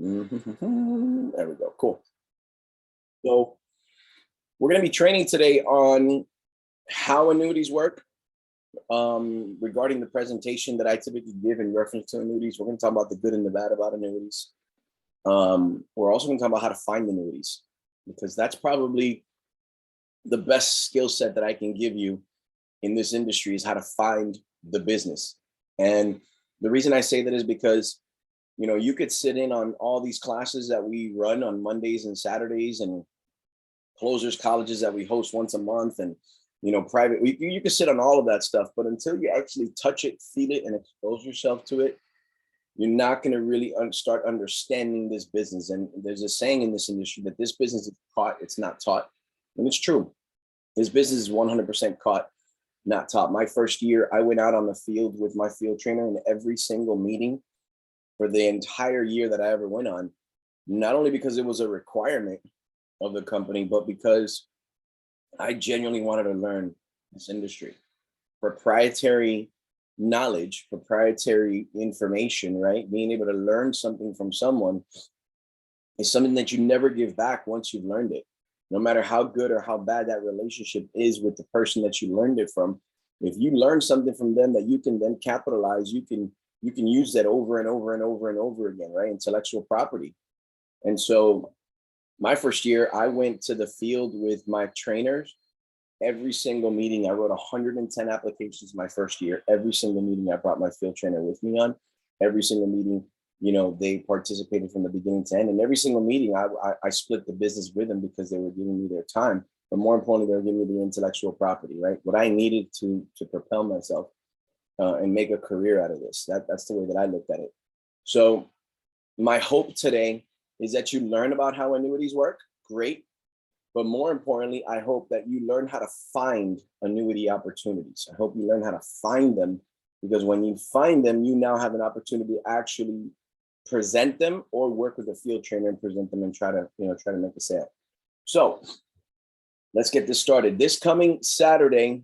There we go. Cool. So we're going to be training today on how annuities work. Regarding the presentation that I typically give in reference to annuities, we're going to talk about the good and the bad about annuities. We're also going to talk about how to find annuities, because that's probably the best skill set that I can give you in this industry, is how to find the business. And the reason I say that is because you could sit in on all these classes that we run on Mondays and Saturdays, and closers colleges that we host once a month, and private. You can sit on all of that stuff, but until you actually touch it, feel it, and expose yourself to it, you're not going to really start understanding this business. And there's a saying in this industry that this business is caught, it's not taught, and it's true. This business is 100% caught, not taught. My first year, I went out on the field with my field trainer, and every single meeting for the entire year that I ever went on, not only because it was a requirement of the company, but because I genuinely wanted to learn this industry. Proprietary knowledge, proprietary information, right? Being able to learn something from someone is something that you never give back once you've learned it. No matter how good or how bad that relationship is with the person that you learned it from, if you learn something from them that you can then capitalize, you can use that over and over and over and over again, right? Intellectual property. And so my first year, I went to the field with my trainers. Every single meeting, I wrote 110 applications my first year. Every single meeting, I brought my field trainer with me on. Every single meeting, they participated from the beginning to end. And every single meeting, I split the business with them because they were giving me their time. But more importantly, they were giving me the intellectual property, right? What I needed to propel myself and make a career out of this. That's the way that I looked at it. So my hope today is that you learn about how annuities work. Great. But more importantly, I hope that you learn how to find annuity opportunities. I hope you learn how to find them, because when you find them, you now have an opportunity to actually present them or work with a field trainer and present them and try to make a sale. So let's get this started. This coming Saturday,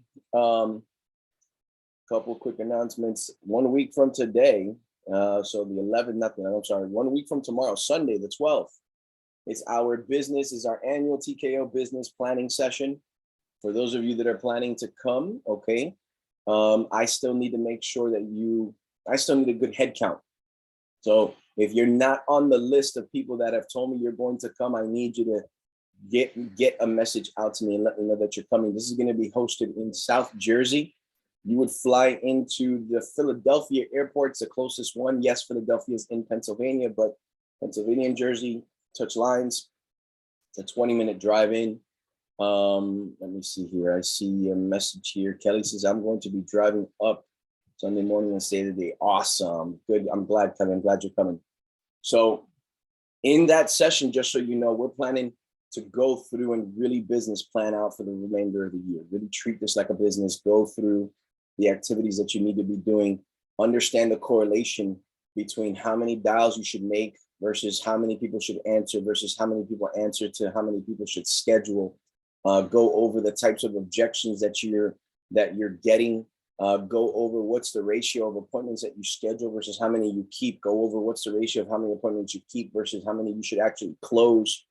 couple quick announcements. 1 week from today, so the 11th, 1 week from tomorrow, Sunday, the 12th, it's our annual TKO business planning session. For those of you that are planning to come, okay, I still need to make sure that I still need a good head count. So if you're not on the list of people that have told me you're going to come, I need you to get a message out to me and let me know that you're coming. This is going to be hosted in South Jersey. You would fly into the Philadelphia airport. It's the closest one. Yes, Philadelphia is in Pennsylvania, but Pennsylvania and Jersey touch lines. It's a 20-minute drive in. Let me see here. I see a message here. Kelly says, I'm going to be driving up Sunday morning and stay the day. Awesome. Good. I'm glad, Kelly. I'm glad you're coming. So in that session, just so you know, we're planning to go through and really business plan out for the remainder of the year. Really treat this like a business. Go through the activities that you need to be doing. Understand the correlation between how many dials you should make versus how many people should answer versus how many people answer to how many people should schedule. Go over the types of objections that you're getting. Go over what's the ratio of appointments that you schedule versus how many you keep. Go over what's the ratio of how many appointments you keep versus how many you should actually close.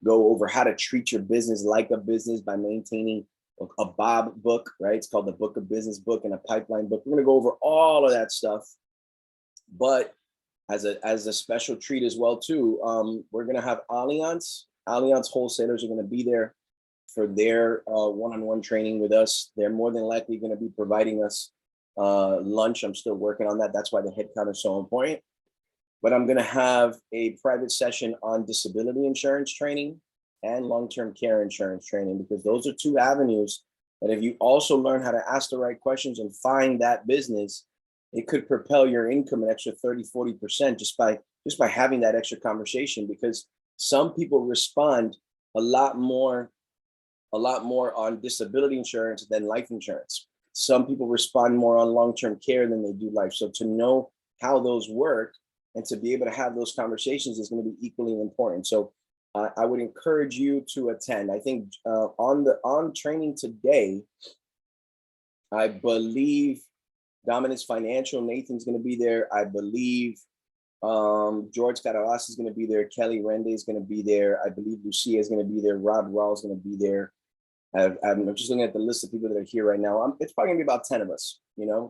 Go over how to treat your business like a business by maintaining a Bob book, right? It's called the Book of Business book and a pipeline book. We're going to go over all of that stuff. But as a special treat as well, too, we're going to have Allianz wholesalers are going to be there for their one-on-one training with us. They're more than likely going to be providing us lunch. I'm still working on that. That's why the head count is so important. But I'm going to have a private session on disability insurance training and long-term care insurance training, because those are two avenues that if you also learn how to ask the right questions and find that business, it could propel your income an extra 30-40% just by having that extra conversation. Because some people respond a lot more on disability insurance than life insurance. Some people respond more on long-term care than they do life. So to know how those work and to be able to have those conversations is going to be equally important. So I would encourage you to attend. I think on training today, I believe Dominance Financial, Nathan's going to be there. I believe George Caralas is going to be there. Kelly Rende is going to be there. I believe Lucia is going to be there. Rob Raw is going to be there. I'm just looking at the list of people that are here right now. It's probably gonna be about 10 of us,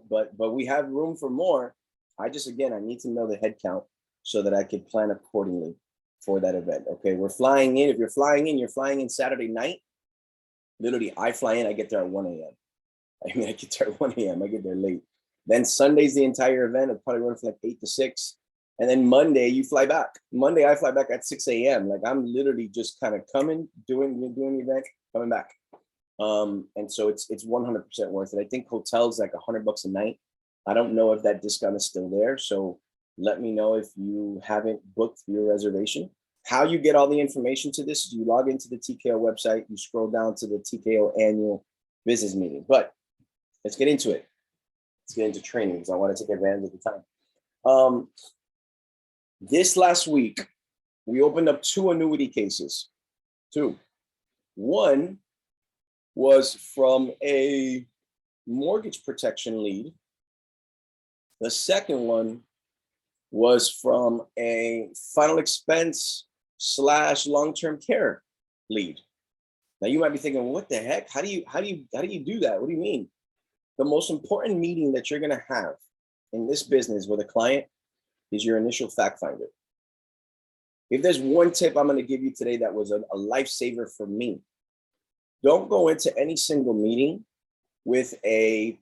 but we have room for more. I need to know the head count so that I could plan accordingly for that event. Okay, we're flying in. If you're flying in Saturday night. Literally, I fly in, I get there at 1 a.m. I get there at 1 a.m. I get there late. Then Sunday's the entire event. It'll probably run from like 8 to 6. And then Monday, you fly back. Monday, I fly back at 6 a.m. Like I'm literally just kind of coming, doing the event, coming back. And so it's 100% worth it. I think hotels like $100 a night. I don't know if that discount is still there. So let me know if you haven't booked your reservation. How you get all the information to this is you log into the TKO website, you scroll down to the TKO annual business meeting. But let's get into it. Let's get into training because I want to take advantage of the time. This last week, we opened up 2 annuity cases. 2. One was from a mortgage protection lead. The second one was from a final expense / long-term care lead. Now you might be thinking, what the heck? How do you do that? What do you mean? The most important meeting that you're going to have in this business with a client is your initial fact finder. If there's one tip I'm going to give you today that was a lifesaver for me, don't go into any single meeting with a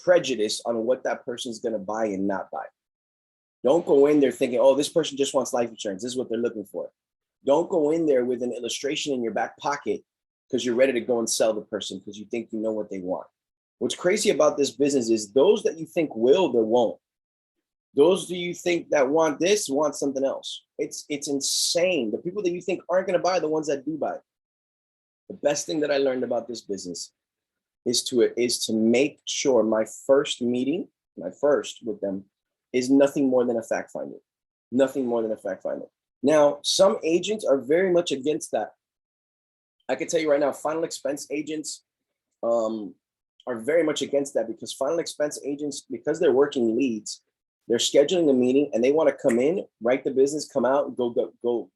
prejudice on what that person's going to buy and not buy. Don't go in there thinking, oh, this person just wants life insurance. This is what they're looking for. Don't go in there with an illustration in your back pocket because you're ready to go and sell the person because you think you know what they want. What's crazy about this business is those that you think will, they won't. Those do you think that want this, want something else. It's insane. The people that you think aren't going to buy, the ones that do buy. The best thing that I learned about this business is to make sure my first meeting, with them, is nothing more than a fact finder. Nothing more than a fact finder. Now, some agents are very much against that. I can tell you right now, final expense agents are very much against that because final expense agents, because they're working leads, they're scheduling a meeting and they want to come in, write the business, come out, go to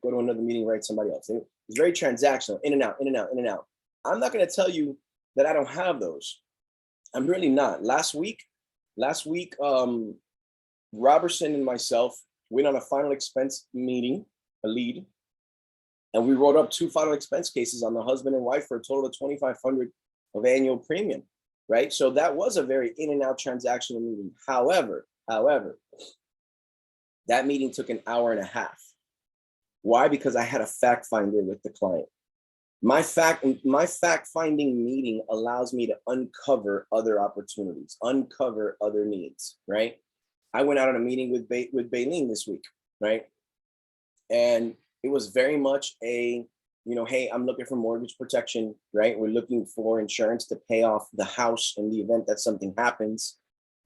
another meeting, write somebody else. It's very transactional, in and out, in and out, in and out. I'm not going to tell you that I don't have those. I'm really not. Last week, Robertson and myself went on a final expense meeting, a lead, and we wrote up 2 final expense cases on the husband and wife for a total of $2,500 of annual premium, right? So that was a very in and out transactional meeting. However, that meeting took an hour and a half. Why? Because I had a fact finder with the client. My fact finding meeting allows me to uncover other opportunities, uncover other needs, right? I went out on a meeting with Baleen this week, right? And it was very much a, hey, I'm looking for mortgage protection, right? We're looking for insurance to pay off the house in the event that something happens,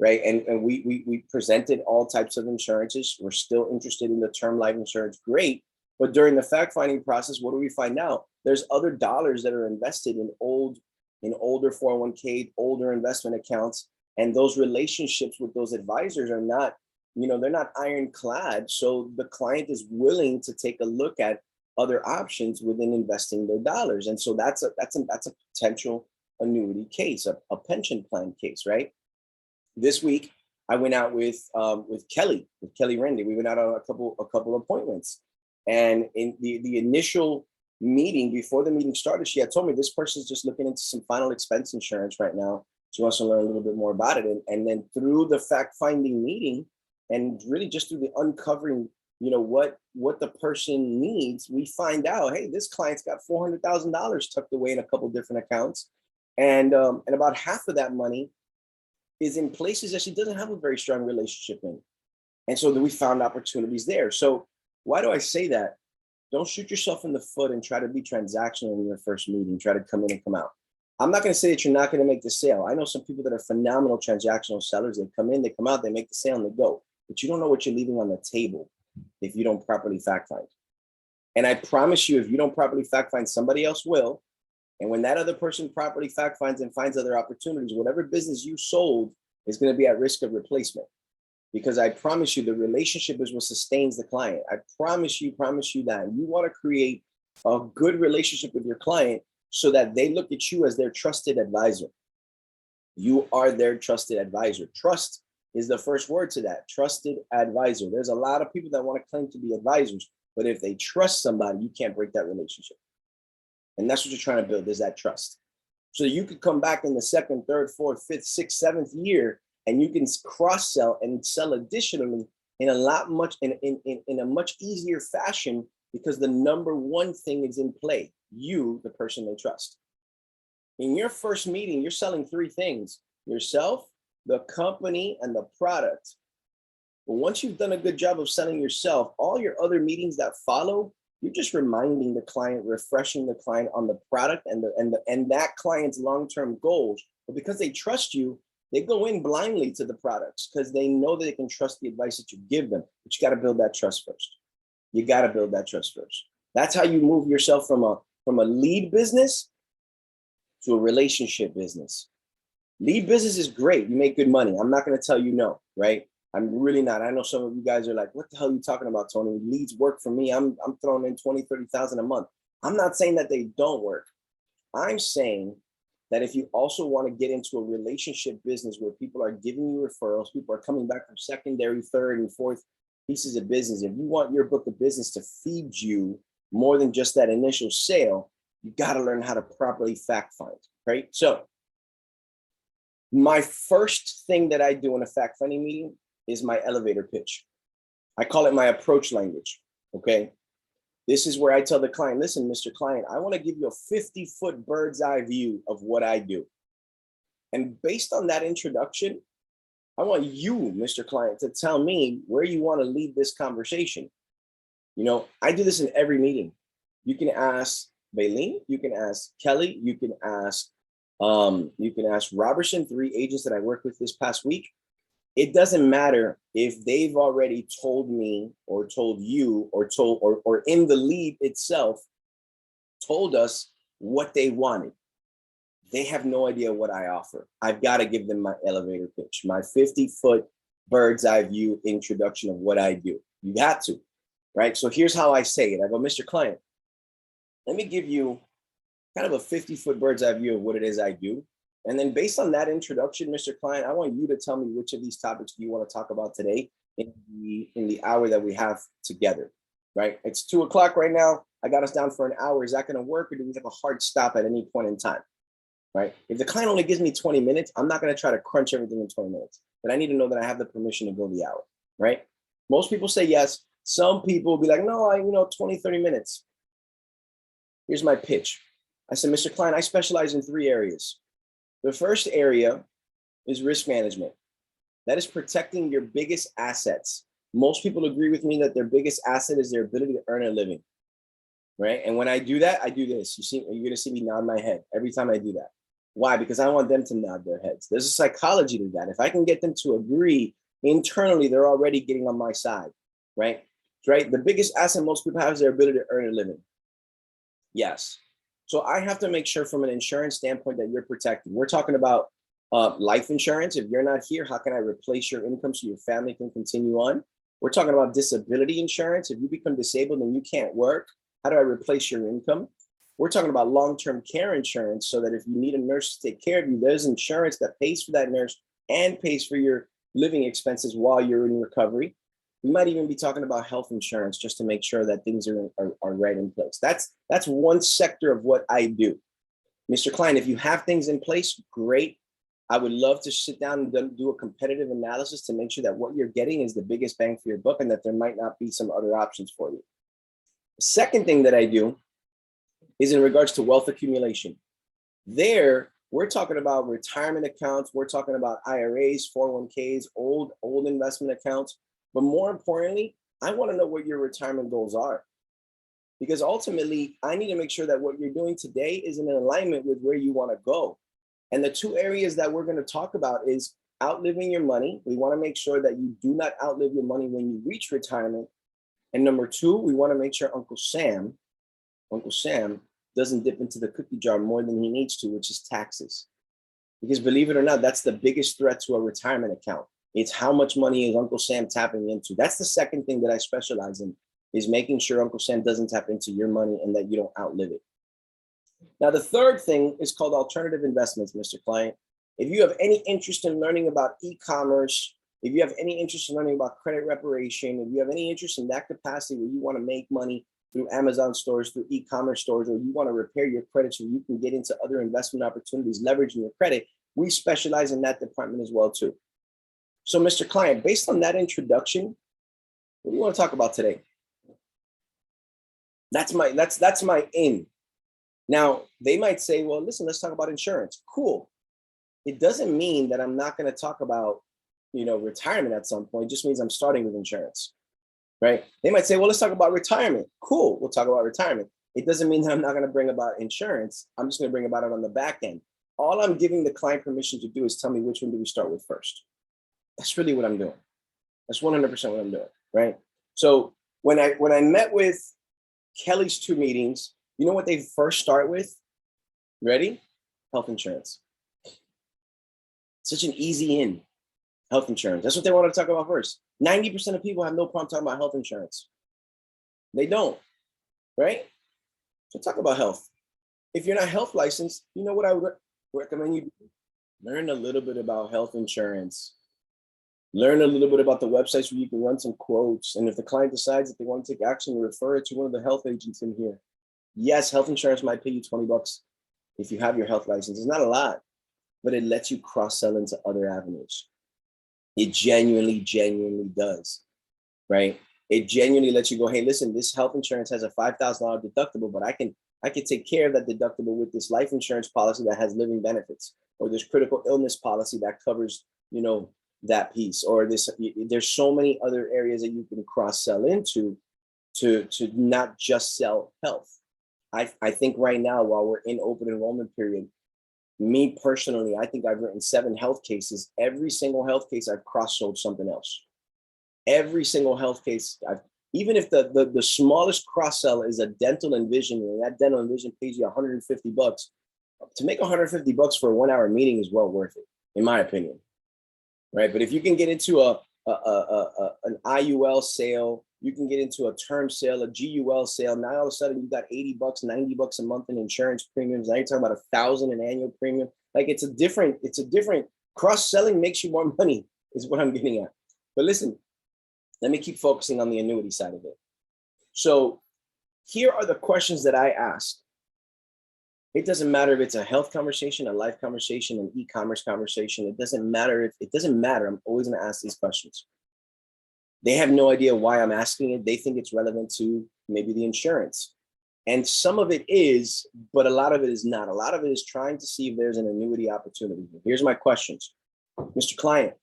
right? And we presented all types of insurances. We're still interested in the term life insurance, great. But during the fact finding process, what do we find out? There's other dollars that are invested in older 401k, older investment accounts. And those relationships with those advisors are not, they're not ironclad. So the client is willing to take a look at other options within investing their dollars. And so that's a potential annuity case, a pension plan case, right? This week, I went out with Kelly Rende. We went out on a couple appointments. And in the initial meeting, before the meeting started, she had told me this person's just looking into some final expense insurance right now. She wants to learn a little bit more about it. And then through the fact-finding meeting and really just through the uncovering, what the person needs, we find out, hey, this client's got $400,000 tucked away in a couple different accounts. And about half of that money is in places that she doesn't have a very strong relationship in. And so then we found opportunities there. So why do I say that? Don't shoot yourself in the foot and try to be transactional in your first meeting, try to come in and come out. I'm not going to say that you're not going to make the sale. I know some people that are phenomenal transactional sellers. They come in, they come out, they make the sale and they go. But you don't know what you're leaving on the table if you don't properly fact find. And I promise you, if you don't properly fact find, somebody else will. And when that other person properly fact finds and finds other opportunities, whatever business you sold is going to be at risk of replacement. because I promise you the relationship is what sustains the client. I promise you that. You want to create a good relationship with your client so that they look at you as their trusted advisor. You are their trusted advisor. Trust is the first word to that. Trusted advisor. There's a lot of people that want to claim to be advisors, but if they trust somebody, you can't break that relationship. And that's what you're trying to build, is that trust. So you could come back in the second, third, fourth, fifth, sixth, seventh year, and you can cross-sell and sell additionally in a much easier fashion, because the number one thing is in play: you, the person they trust. In your first meeting, you're selling three things: yourself, the company, and the product. But once you've done a good job of selling yourself, all your other meetings that follow, you're just reminding the client, refreshing the client on the product and that client's long-term goals. But because they trust you, they go in blindly to the products because they know that they can trust the advice that you give them. But you got to build that trust first. You got to build that trust first. That's how you move yourself from a lead business to a relationship business. Lead business is great. You make good money. I'm not going to tell you no, right? I'm really not. I know some of you guys are like, what the hell are you talking about, Tony? Leads work for me. I'm throwing in 20, 30,000 a month. I'm not saying that they don't work. I'm saying that if you also want to get into a relationship business where people are giving you referrals, people are coming back from secondary, third, and fourth pieces of business. If you want your book of business to feed you more than just that initial sale, you got to learn how to properly fact find, right? So my first thing that I do in a fact finding meeting is my elevator pitch. I call it my approach language, okay? This is where I tell the client, listen, Mr. Client, I want to give you a 50-foot bird's eye view of what I do. And based on that introduction, I want you, Mr. Client, to tell me where you want to lead this conversation. You know, I do this in every meeting. You can ask Baleen, you can ask Kelly, you can ask Robertson, 3 agents that I worked with this past week. It doesn't matter if they've already told me or told you or in the lead itself told us what they wanted. They have no idea what I offer. I've got to give them my elevator pitch, my 50-foot bird's eye view introduction of what I do. You got to, right? So here's how I say it. I go, Mr. Client, let me give you kind of a 50-foot bird's eye view of what it is I do. And then based on that introduction, Mr. Client, I want you to tell me which of these topics do you want to talk about today in the hour that we have together, right? It's 2:00 right now. I got us down for an hour. Is that going to work, or do we have a hard stop at any point in time, right? If the client only gives me 20 minutes, I'm not going to try to crunch everything in 20 minutes, but I need to know that I have the permission to go the hour, right? Most people say yes. Some people will be like, no, 20, 30 minutes. Here's my pitch. I said, Mr. Client, I specialize in 3 areas. The first area is risk management. That is protecting your biggest assets. Most people agree with me that their biggest asset is their ability to earn a living, right? And when I do that, I do this. You're going to see me nod my head every time I do that. Why? Because I want them to nod their heads. There's a psychology to that. If I can get them to agree internally, they're already getting on my side, right? Right? The biggest asset most people have is their ability to earn a living. Yes. So I have to make sure from an insurance standpoint that you're protected. We're talking about life insurance. If you're not here, how can I replace your income so your family can continue on? We're talking about disability insurance. If you become disabled and you can't work, how do I replace your income? We're talking about long-term care insurance so that if you need a nurse to take care of you, there's insurance that pays for that nurse and pays for your living expenses while you're in recovery. We might even be talking about health insurance just to make sure that things are right in place. That's one sector of what I do. Mr. Client, if you have things in place, great. I would love to sit down and do a competitive analysis to make sure that what you're getting is the biggest bang for your buck and that there might not be some other options for you. The second thing that I do is in regards to wealth accumulation. There, we're talking about retirement accounts. We're talking about IRAs, 401ks, old investment accounts. But more importantly, I want to know what your retirement goals are. Because ultimately, I need to make sure that what you're doing today is in alignment with where you want to go. And the 2 areas that we're going to talk about is outliving your money. We want to make sure that you do not outlive your money when you reach retirement. And number 2, we want to make sure Uncle Sam doesn't dip into the cookie jar more than he needs to, which is taxes. Because believe it or not, that's the biggest threat to a retirement account. It's how much money is Uncle Sam tapping into. That's the second thing that I specialize in, is making sure Uncle Sam doesn't tap into your money and that you don't outlive it. Now, the third thing is called alternative investments, Mr. Client. If you have any interest in learning about e-commerce, if you have any interest in learning about credit reparation, if you have any interest in that capacity where you want to make money through Amazon stores, through e-commerce stores, or you want to repair your credit so you can get into other investment opportunities, leveraging your credit, we specialize in that department as well too. So, Mr. Client, based on that introduction, what do you want to talk about today? That's my in. Now, they might say, well, listen, let's talk about insurance. Cool. It doesn't mean that I'm not going to talk about, retirement at some point. It just means I'm starting with insurance, right? They might say, well, let's talk about retirement. Cool. We'll talk about retirement. It doesn't mean that I'm not going to bring about insurance. I'm just going to bring about it on the back end. All I'm giving the client permission to do is tell me which one do we start with first. That's really what I'm doing. That's 100% what I'm doing, right? So when I met with Kelly's 2 meetings, you know what they first start with? Ready? Health insurance. Such an easy in. Health insurance. That's what they want to talk about first. 90% of people have no problem talking about health insurance. They don't, right? So talk about health. If you're not health licensed, you know what I would recommend you do? Learn a little bit about health insurance. Learn a little bit about the websites where you can run some quotes. And if the client decides that they want to take action, refer it to one of the health agents in here. Yes, health insurance might pay you $20 if you have your health license. It's not a lot, but it lets you cross-sell into other avenues. It genuinely does, right? It genuinely lets you go, hey, listen, this health insurance has a $5,000 deductible, but I can take care of that deductible with this life insurance policy that has living benefits, or this critical illness policy that covers, that piece, or there's so many other areas that you can cross-sell into to not just sell health. I think right now, while we're in open enrollment period, me personally, I think I've written 7 health cases. Every single health case I've cross-sold something else. Every single health case, even if the smallest cross-sell is a dental and vision, and that dental and vision pays you $150, to make $150 for a 1-hour meeting is well worth it, in my opinion, right? But if you can get into an IUL sale, you can get into a term sale, a GUL sale. Now all of a sudden you got $80, $90 a month in insurance premiums. Now you're talking about $1,000 in annual premium. Like it's a different cross-selling makes you more money is what I'm getting at. But listen, let me keep focusing on the annuity side of it. So here are the questions that I ask. It doesn't matter if it's a health conversation, a life conversation, an e-commerce conversation. It doesn't matter. I'm always going to ask these questions. They have no idea why I'm asking it. They think it's relevant to maybe the insurance. And some of it is, but a lot of it is not. A lot of it is trying to see if there's an annuity opportunity. Here's my questions. Mr. Client,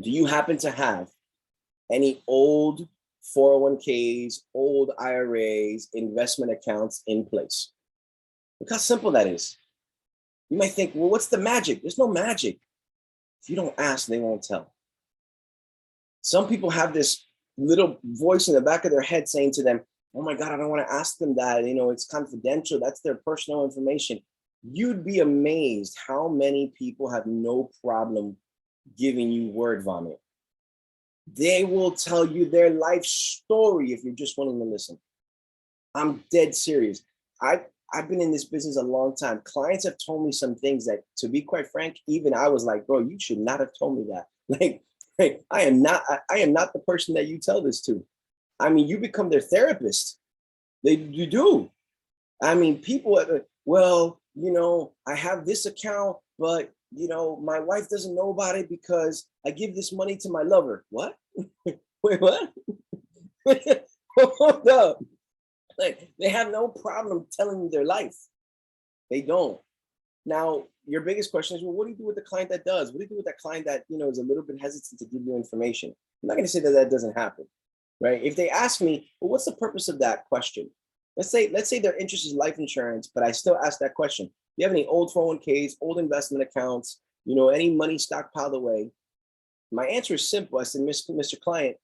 do you happen to have any old 401ks, old IRAs, investment accounts in place? Look how simple that is. You might think, well, what's the magic? There's no magic. If you don't ask, they won't tell. Some people have this little voice in the back of their head saying to them, oh my God, I don't want to ask them that. It's confidential. That's their personal information. You'd be amazed how many people have no problem giving you word vomit. They will tell you their life story if you're just willing to listen. I'm dead serious. I've been in this business a long time. Clients have told me some things that, to be quite frank, even I was like, bro, you should not have told me that. Like, I am not the person that you tell this to. I mean, you become their therapist. You do. I mean, people are, well, I have this account, but my wife doesn't know about it because I give this money to my lover. What? Wait, what? Hold up. Like, they have no problem telling you their life. They don't. Now, your biggest question is, well, what do you do with the client that does? What do you do with that client that, is a little bit hesitant to give you information? I'm not going to say that doesn't happen, right? If they ask me, well, what's the purpose of that question? Let's say their interest is life insurance, but I still ask that question. Do you have any old 401ks, old investment accounts, any money stockpiled away? My answer is simple. I said, Mr. Client,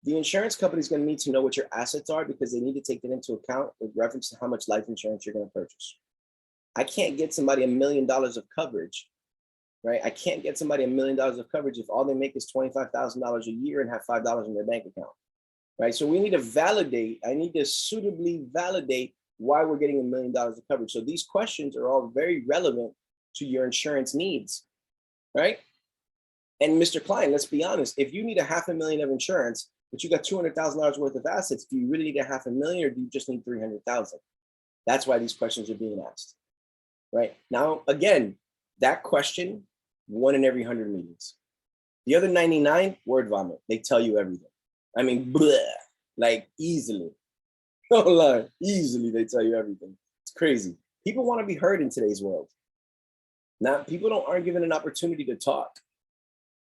the insurance company is going to need to know what your assets are because they need to take that into account with reference to how much life insurance you're going to purchase. I can't get somebody $1 million of coverage right? I can't get somebody $1 million of coverage if all they make is $25,000 a year and have $5 in their bank account, right? So we need to validate, I need to suitably validate why we're getting $1 million of coverage. So these questions are all very relevant to your insurance needs, right? And Mr. Klein, let's be honest, if you need $500,000 of insurance, but you got $200,000 worth of assets, do you really need $500,000 or do you just need 300,000? That's why these questions are being asked, right? Now, again, that question, 1 in every 100 meetings. The other 99, word vomit. They tell you everything. I mean, bleh, like easily. Don't lie, easily they tell you everything. It's crazy. People want to be heard in today's world. Now, people aren't given an opportunity to talk.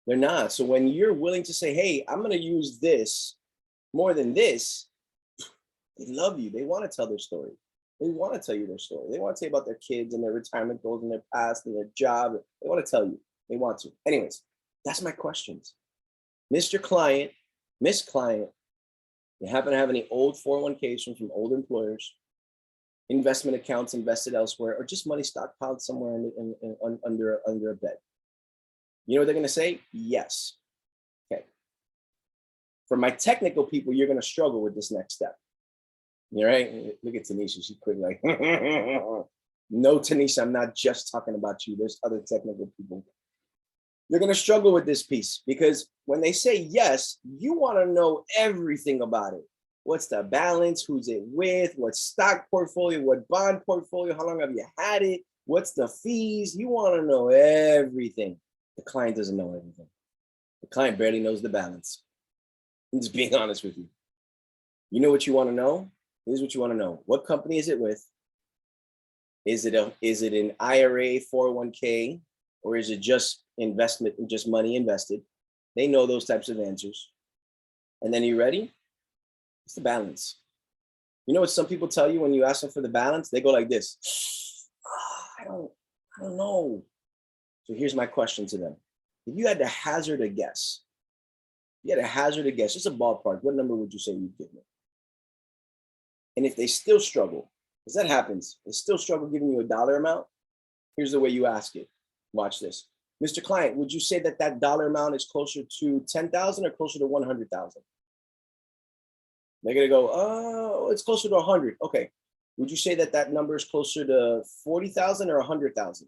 They're not. So when you're willing to say, hey, I'm going to use this more than this, they love you. They want to tell their story. They want to tell you their story. They want to tell you about their kids and their retirement goals and their past and their job. They want to tell you. They want to. Anyways, that's my questions. Mr. Client, Miss Client, you happen to have any old 401ks from old employers, investment accounts invested elsewhere, or just money stockpiled somewhere under a bed? You know what they're going to say? Yes. Okay. For my technical people, you're going to struggle with this next step. You're right. Look at Tanisha. She's quick like, no, Tanisha, I'm not just talking about you. There's other technical people. You're going to struggle with this piece because when they say yes, you want to know everything about it. What's the balance? Who's it with? What stock portfolio? What bond portfolio? How long have you had it? What's the fees? You want to know everything. The client doesn't know everything. The client barely knows the balance. I'm just being honest with you. You know what you want to know? Here's what you want to know. What company is it with? Is it an IRA, 401k, or is it just investment, just money invested? They know those types of answers. And then you ready? It's the balance. You know what some people tell you when you ask them for the balance? They go like this. I don't know. So here's my question to them. If you had to hazard a guess, just a ballpark, what number would you say you'd give me? And if they still struggle, because that happens, they still struggle giving you a dollar amount, here's the way you ask it. Watch this. Mr. Client, would you say that dollar amount is closer to 10,000 or closer to 100,000? They're going to go, oh, it's closer to 100. Okay. Would you say that number is closer to 40,000 or 100,000?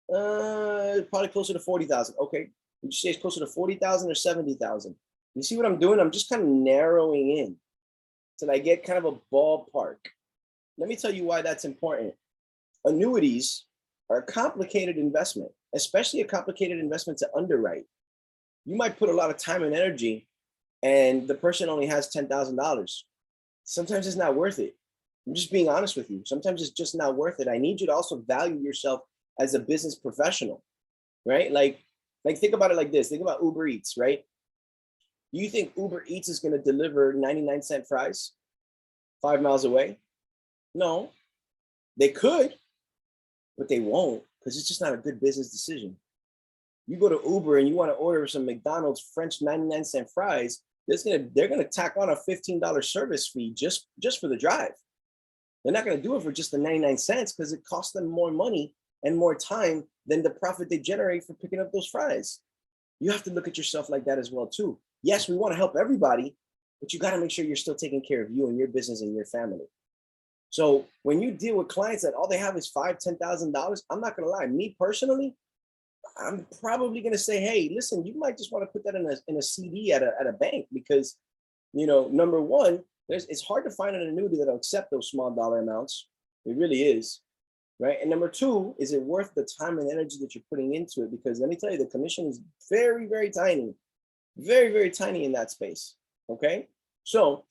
Probably closer to 40,000. Okay. Would you say it's closer to 40,000 or 70,000? You see what I'm doing? I'm just kind of narrowing in till I get kind of a ballpark. Let me tell you why that's important. Annuities are a complicated investment, especially a complicated investment to underwrite. You might put a lot of time and energy and the person only has $10,000. Sometimes it's not worth it. I'm just being honest with you. Sometimes it's just not worth it. I need you to also value yourself as a business professional, right? Like think about it like this. Think about Uber Eats, right? You think Uber Eats is going to deliver 99-cent fries 5 miles away? No, they could, but they won't because it's just not a good business decision. You go to Uber and you want to order some McDonald's French 99-cent fries, they're gonna tack on a $15 service fee just for the drive. They're not gonna do it for just the 99 cents because it costs them more money and more time than the profit they generate for picking up those fries. You have to look at yourself like that as well too. Yes, we want to help everybody, but you got to make sure you're still taking care of you and your business and your family. So when you deal with clients that all they have is $5,000, $10,000, I'm not gonna lie, me personally, I'm probably going to say, hey, listen, you might just want to put that in a CD at a bank because, number one, it's hard to find an annuity that'll accept those small dollar amounts. It really is, right? And number two, is it worth the time and energy that you're putting into it? Because let me tell you, the commission is very, very tiny, very, very tiny in that space, okay? So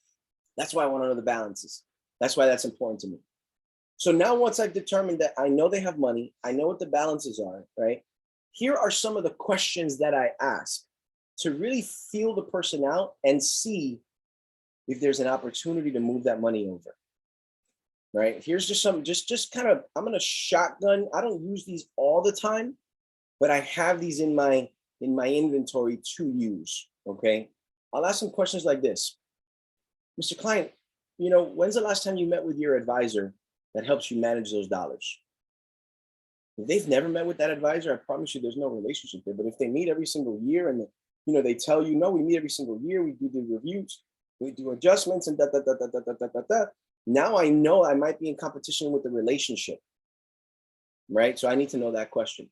that's why I want to know the balances. That's why that's important to me. So now once I've determined that I know they have money, I know what the balances are, right? Here are some of the questions that I ask to really feel the person out and see if there's an opportunity to move that money over, right? Here's just some, just kind of, I'm going to shotgun. I don't use these all the time, but I have these in my inventory to use, okay? I'll ask some questions like this. Mr. Client, when's the last time you met with your advisor that helps you manage those dollars? If they've never met with that advisor, I promise you there's no relationship there. But if they meet every single year and they tell you, no, we meet every single year, we do the reviews, we do adjustments and da. Now I know I might be in competition with the relationship, right? So I need to know that question,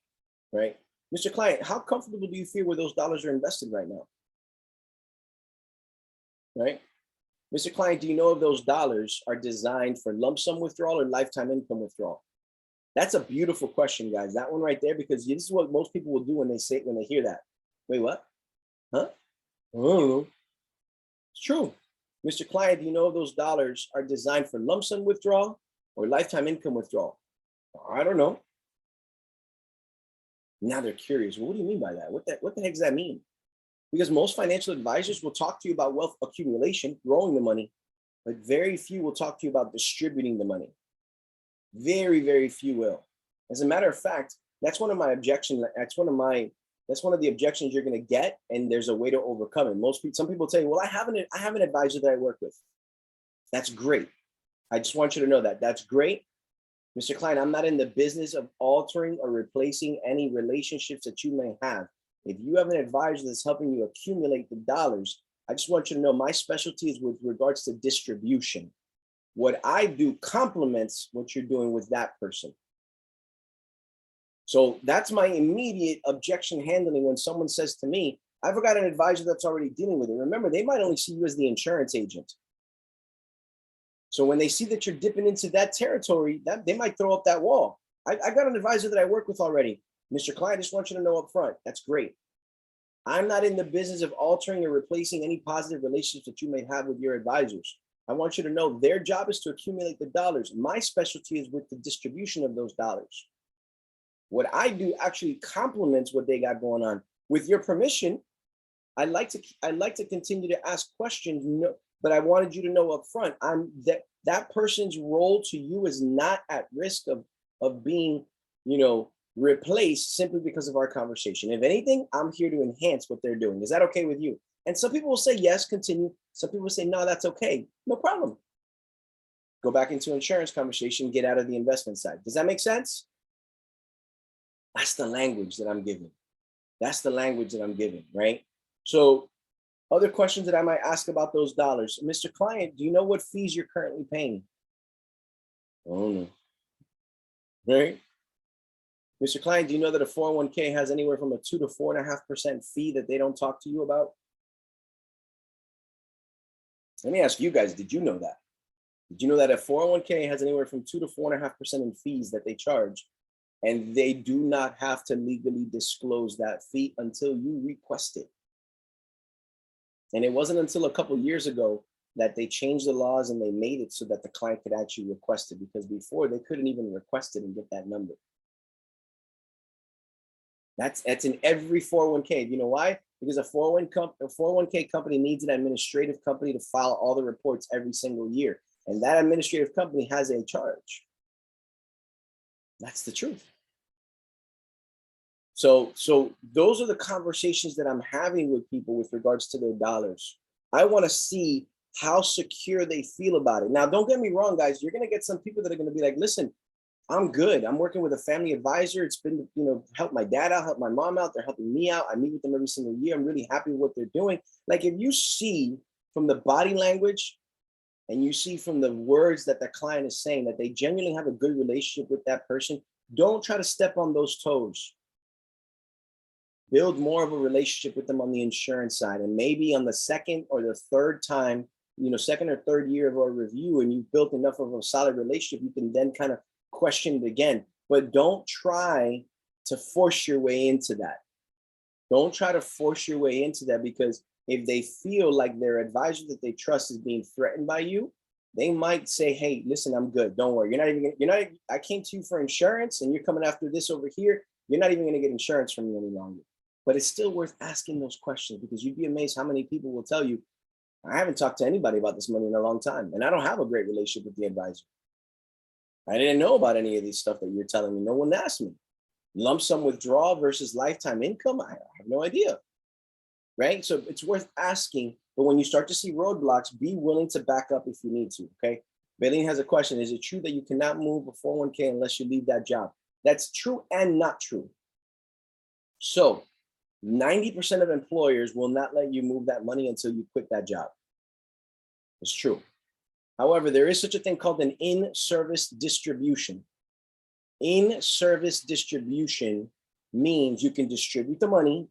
right? Mr. Client, how comfortable do you feel where those dollars are invested right now? Right? Mr. Client, do you know if those dollars are designed for lump sum withdrawal or lifetime income withdrawal? That's a beautiful question, guys. That one right there, because this is what most people will do when they hear that. Wait, what? Huh? I don't know. It's true. Mr. Client, do you know if those dollars are designed for lump sum withdrawal or lifetime income withdrawal? I don't know. Now they're curious. Well, what do you mean by that? What the heck does that mean? Because most financial advisors will talk to you about wealth accumulation, growing the money, but very few will talk to you about distributing the money. Very, very few will. As a matter of fact, that's one of my objections. That's one of the objections you're going to get, and there's a way to overcome it. Some people tell you, well, I have an advisor that I work with. That's great. I just want you to know that. That's great. Mr. Klein, I'm not in the business of altering or replacing any relationships that you may have. If you have an advisor that's helping you accumulate the dollars, I just want you to know my specialty is with regards to distribution. What I do complements what you're doing with that person. So that's my immediate objection handling when someone says to me, I've got an advisor that's already dealing with it. Remember, they might only see you as the insurance agent. So when they see that you're dipping into that territory, that they might throw up that wall. I got an advisor that I work with already. Mr. Klein, I just want you to know up front, that's great. I'm not in the business of altering or replacing any positive relationships that you may have with your advisors. I want you to know their job is to accumulate the dollars. My specialty is with the distribution of those dollars. What I do actually complements what they got going on. With your permission, I like to continue to ask questions, but I wanted you to know up front, that person's role to you is not at risk of being, replaced simply because of our conversation. If anything, I'm here to enhance what they're doing. Is that okay with you? And some people will say, yes, continue. Some people will say, no, that's okay. No problem. Go back into insurance conversation, get out of the investment side. Does that make sense? That's the language that I'm giving. That's the language that I'm giving, right? So other questions that I might ask about those dollars. Mr. Client, do you know what fees you're currently paying? Oh, no. Right? Mr. Client, do you know that a 401k has anywhere from a 2 to 4.5% fee that they don't talk to you about? Let me ask you guys, did you know that? Did you know that a 401k has anywhere from 2 to 4.5% in fees that they charge, and they do not have to legally disclose that fee until you request it? And it wasn't until a couple of years ago that they changed the laws and they made it so that the client could actually request it, because before they couldn't even request it and get that number. That's in every 401k. You know why? Because a 401k company needs an administrative company to file all the reports every single year. And that administrative company has a charge. That's the truth. So those are the conversations that I'm having with people with regards to their dollars. I want to see how secure they feel about it. Now, don't get me wrong, guys. You're going to get some people that are going to be like, listen, I'm good. I'm working with a family advisor. It's been, help my dad out, help my mom out. They're helping me out. I meet with them every single year. I'm really happy with what they're doing. Like, if you see from the body language and you see from the words that the client is saying that they genuinely have a good relationship with that person, don't try to step on those toes. Build more of a relationship with them on the insurance side. And maybe on the second or the third time, second or third year of our review, and you've built enough of a solid relationship, you can then kind of question it again. But don't try to force your way into that. Don't try to force your way into that, because if they feel like their advisor that they trust is being threatened by you, they might say, hey, listen, I'm good. Don't worry. I came to you for insurance and you're coming after this over here. You're not even going to get insurance from me any longer. But it's still worth asking those questions, because you'd be amazed how many people will tell you, I haven't talked to anybody about this money in a long time, and I don't have a great relationship with the advisor. I didn't know about any of these stuff that you're telling me. No one asked me. Lump sum withdrawal versus lifetime income, I have no idea, right? So it's worth asking, but when you start to see roadblocks, be willing to back up if you need to, okay? Bailene has a question. Is it true that you cannot move a 401k unless you leave that job? That's true and not true. So 90% of employers will not let you move that money until you quit that job. It's true. However, there is such a thing called an in-service distribution. In-service distribution means you can distribute the money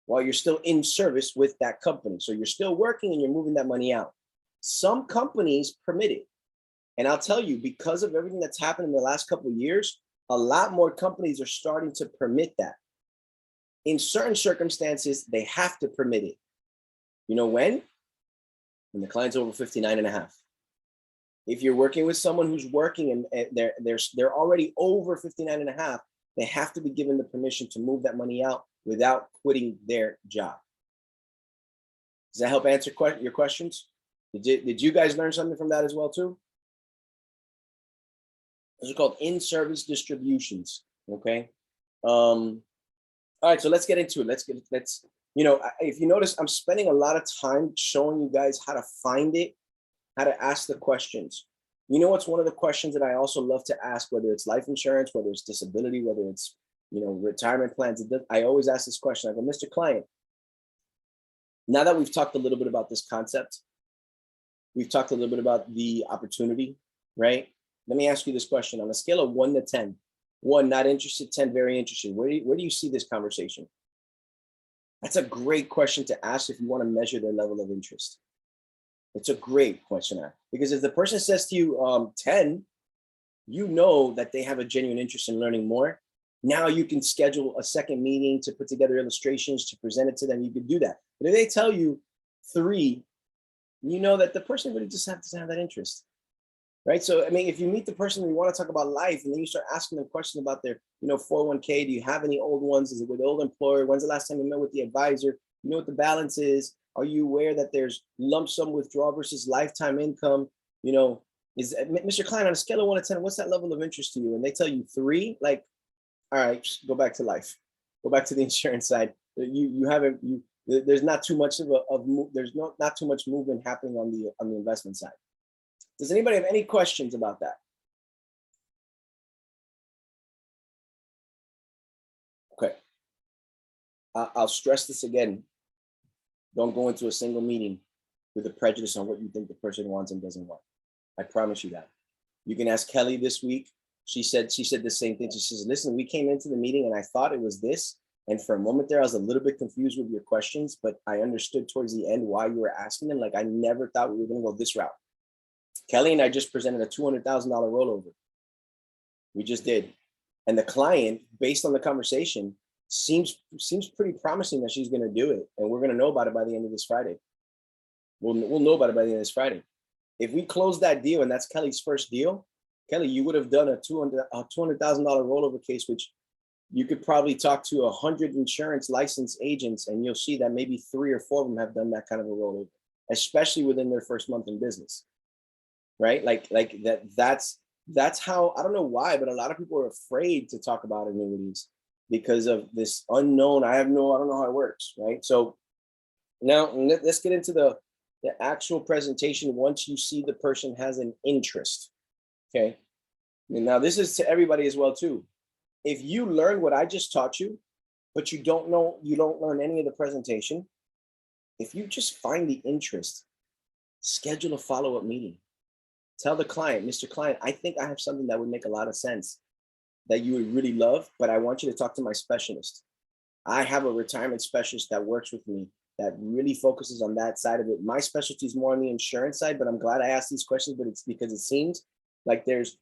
while you're still in service with that company. So you're still working and you're moving that money out. Some companies permit it. And I'll tell you, because of everything that's happened in the last couple of years, a lot more companies are starting to permit that. In certain circumstances, they have to permit it. You know when? When the client's over 59 and a half. If you're working with someone who's working and they're already over 59 and a half, they have to be given the permission to move that money out without quitting their job. Does that help answer your questions? Did you guys learn something from that as well too? Those are called in-service distributions. Okay. All right, so let's get into it. Let's if you notice, I'm spending a lot of time showing you guys how to find it, how to ask the questions. You know what's one of the questions that I also love to ask, whether it's life insurance, whether it's disability, whether it's retirement plans. I always ask this question. I go, Mr. Client, now that we've talked a little bit about this concept, we've talked a little bit about the opportunity, right? Let me ask you this question on a scale of 1 to 10. 1, not interested, 10, very interested. Where do you see this conversation? That's a great question to ask if you want to measure their level of interest. It's a great question because if the person says to you 10, you know that they have a genuine interest in learning more. Now you can schedule a second meeting to put together illustrations to present it to them. You could do that. But if they tell you 3, you know that the person really just doesn't have that interest. Right. So, I mean, if you meet the person and you want to talk about life and then you start asking them questions about their, 401k, do you have any old ones? Is it with the old employer? When's the last time you met with the advisor? You know what the balance is? Are you aware that there's lump sum withdrawal versus lifetime income? Is Mr. Klein, on a scale of 1 to 10, what's that level of interest to you? And they tell you 3, like, all right, just go back to life. Go back to the insurance side. There's not too much not too much movement happening on the investment side. Does anybody have any questions about that? Okay. I'll stress this again. Don't go into a single meeting with a prejudice on what you think the person wants and doesn't want. I promise you that. You can ask Kelly this week. She said the same thing. She says, listen, we came into the meeting and I thought it was this. And for a moment there, I was a little bit confused with your questions, but I understood towards the end why you were asking them. Like, I never thought we were going to go this route. Kelly and I just presented a $200,000 rollover. We just did. And the client, based on the conversation, seems pretty promising that she's going to do it. And we're going to know about it by the end of this Friday. We'll know about it by the end of this Friday. If we close that deal and that's Kelly's first deal, Kelly, you would have done a $200,000 rollover case, which you could probably talk to 100 insurance licensed agents and you'll see that maybe 3 or 4 of them have done that kind of a rollover, especially within their first month in business. Right? Like that's how, I don't know why, but a lot of people are afraid to talk about annuities because of this unknown. I don't know how it works. Right? So now let's get into the actual presentation. Once you see the person has an interest. Okay. And now this is to everybody as well too. If you learn what I just taught you, but you don't learn any of the presentation, if you just find the interest, schedule a follow-up meeting. Tell the client, Mr. Client, I think I have something that would make a lot of sense that you would really love, but I want you to talk to my specialist. I have a retirement specialist that works with me that really focuses on that side of it. My specialty is more on the insurance side, but I'm glad I asked these questions, but it's because it seems like there's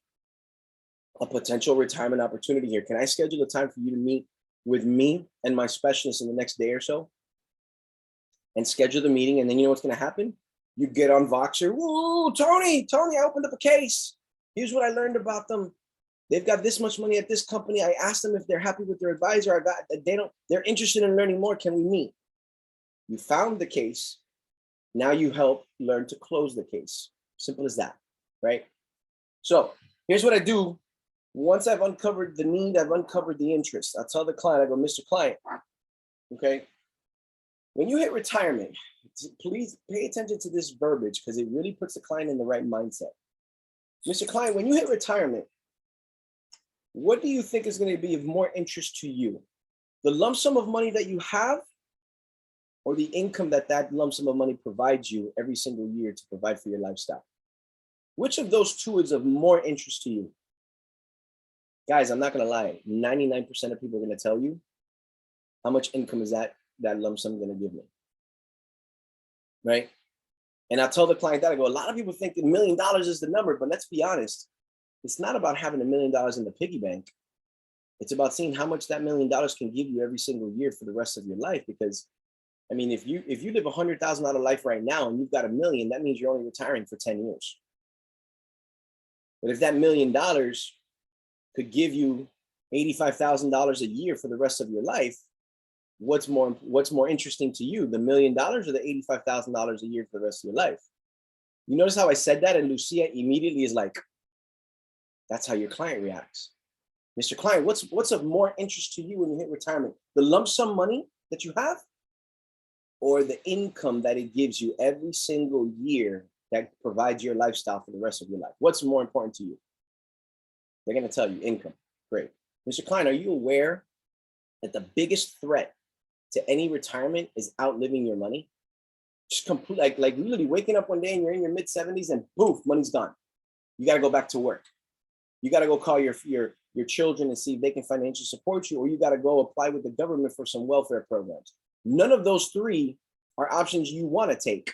a potential retirement opportunity here. Can I schedule a time for you to meet with me and my specialist in the next day or so? And schedule the meeting, and then you know what's going to happen? You get on Voxer. Whoa, Tony, I opened up a case. Here's what I learned about them. They've got this much money at this company. I asked them if they're happy with their advisor. They're interested in learning more. Can we meet? You found the case. Now you help learn to close the case. Simple as that, right? So here's what I do. Once I've uncovered the need, I've uncovered the interest. I'll tell the client, I go, Mr. Client, okay, when you hit retirement, please pay attention to this verbiage because it really puts the client in the right mindset. Mr. Client, when you hit retirement, What do you think is going to be of more interest to you? The lump sum of money that you have, or the income that that lump sum of money provides you every single year to provide for your lifestyle? Which of those two is of more interest to you? Guys, I'm not going to lie. 99% of people are going to tell you how much income is that lump sum going to give me, right? And I tell the client that, I go, a lot of people think $1 million is the number, but let's be honest. It's not about having $1 million in the piggy bank. It's about seeing how much that $1 million can give you every single year for the rest of your life. Because, I mean, if you live $100,000 life right now and you've got $1 million, that means you're only retiring for 10 years. But if that $1 million could give you $85,000 a year for the rest of your life, what's more interesting to you, the $1 million or the $85,000 a year for the rest of your life? You notice how I said that, and Lucia immediately is like, that's how your client reacts. Mr. Client, what's of more interest to you when you hit retirement? The lump sum money that you have, or the income that it gives you every single year that provides your lifestyle for the rest of your life? What's more important to you? They're going to tell you income. Great. Mr. Client, are you aware that the biggest threat to any retirement is outliving your money? Just complete, like literally waking up one day and you're in your mid 70s and poof, money's gone. You got to go back to work. You got to go call your children and see if they can financially support you, or you got to go apply with the government for some welfare programs. None of those three are options you want to take.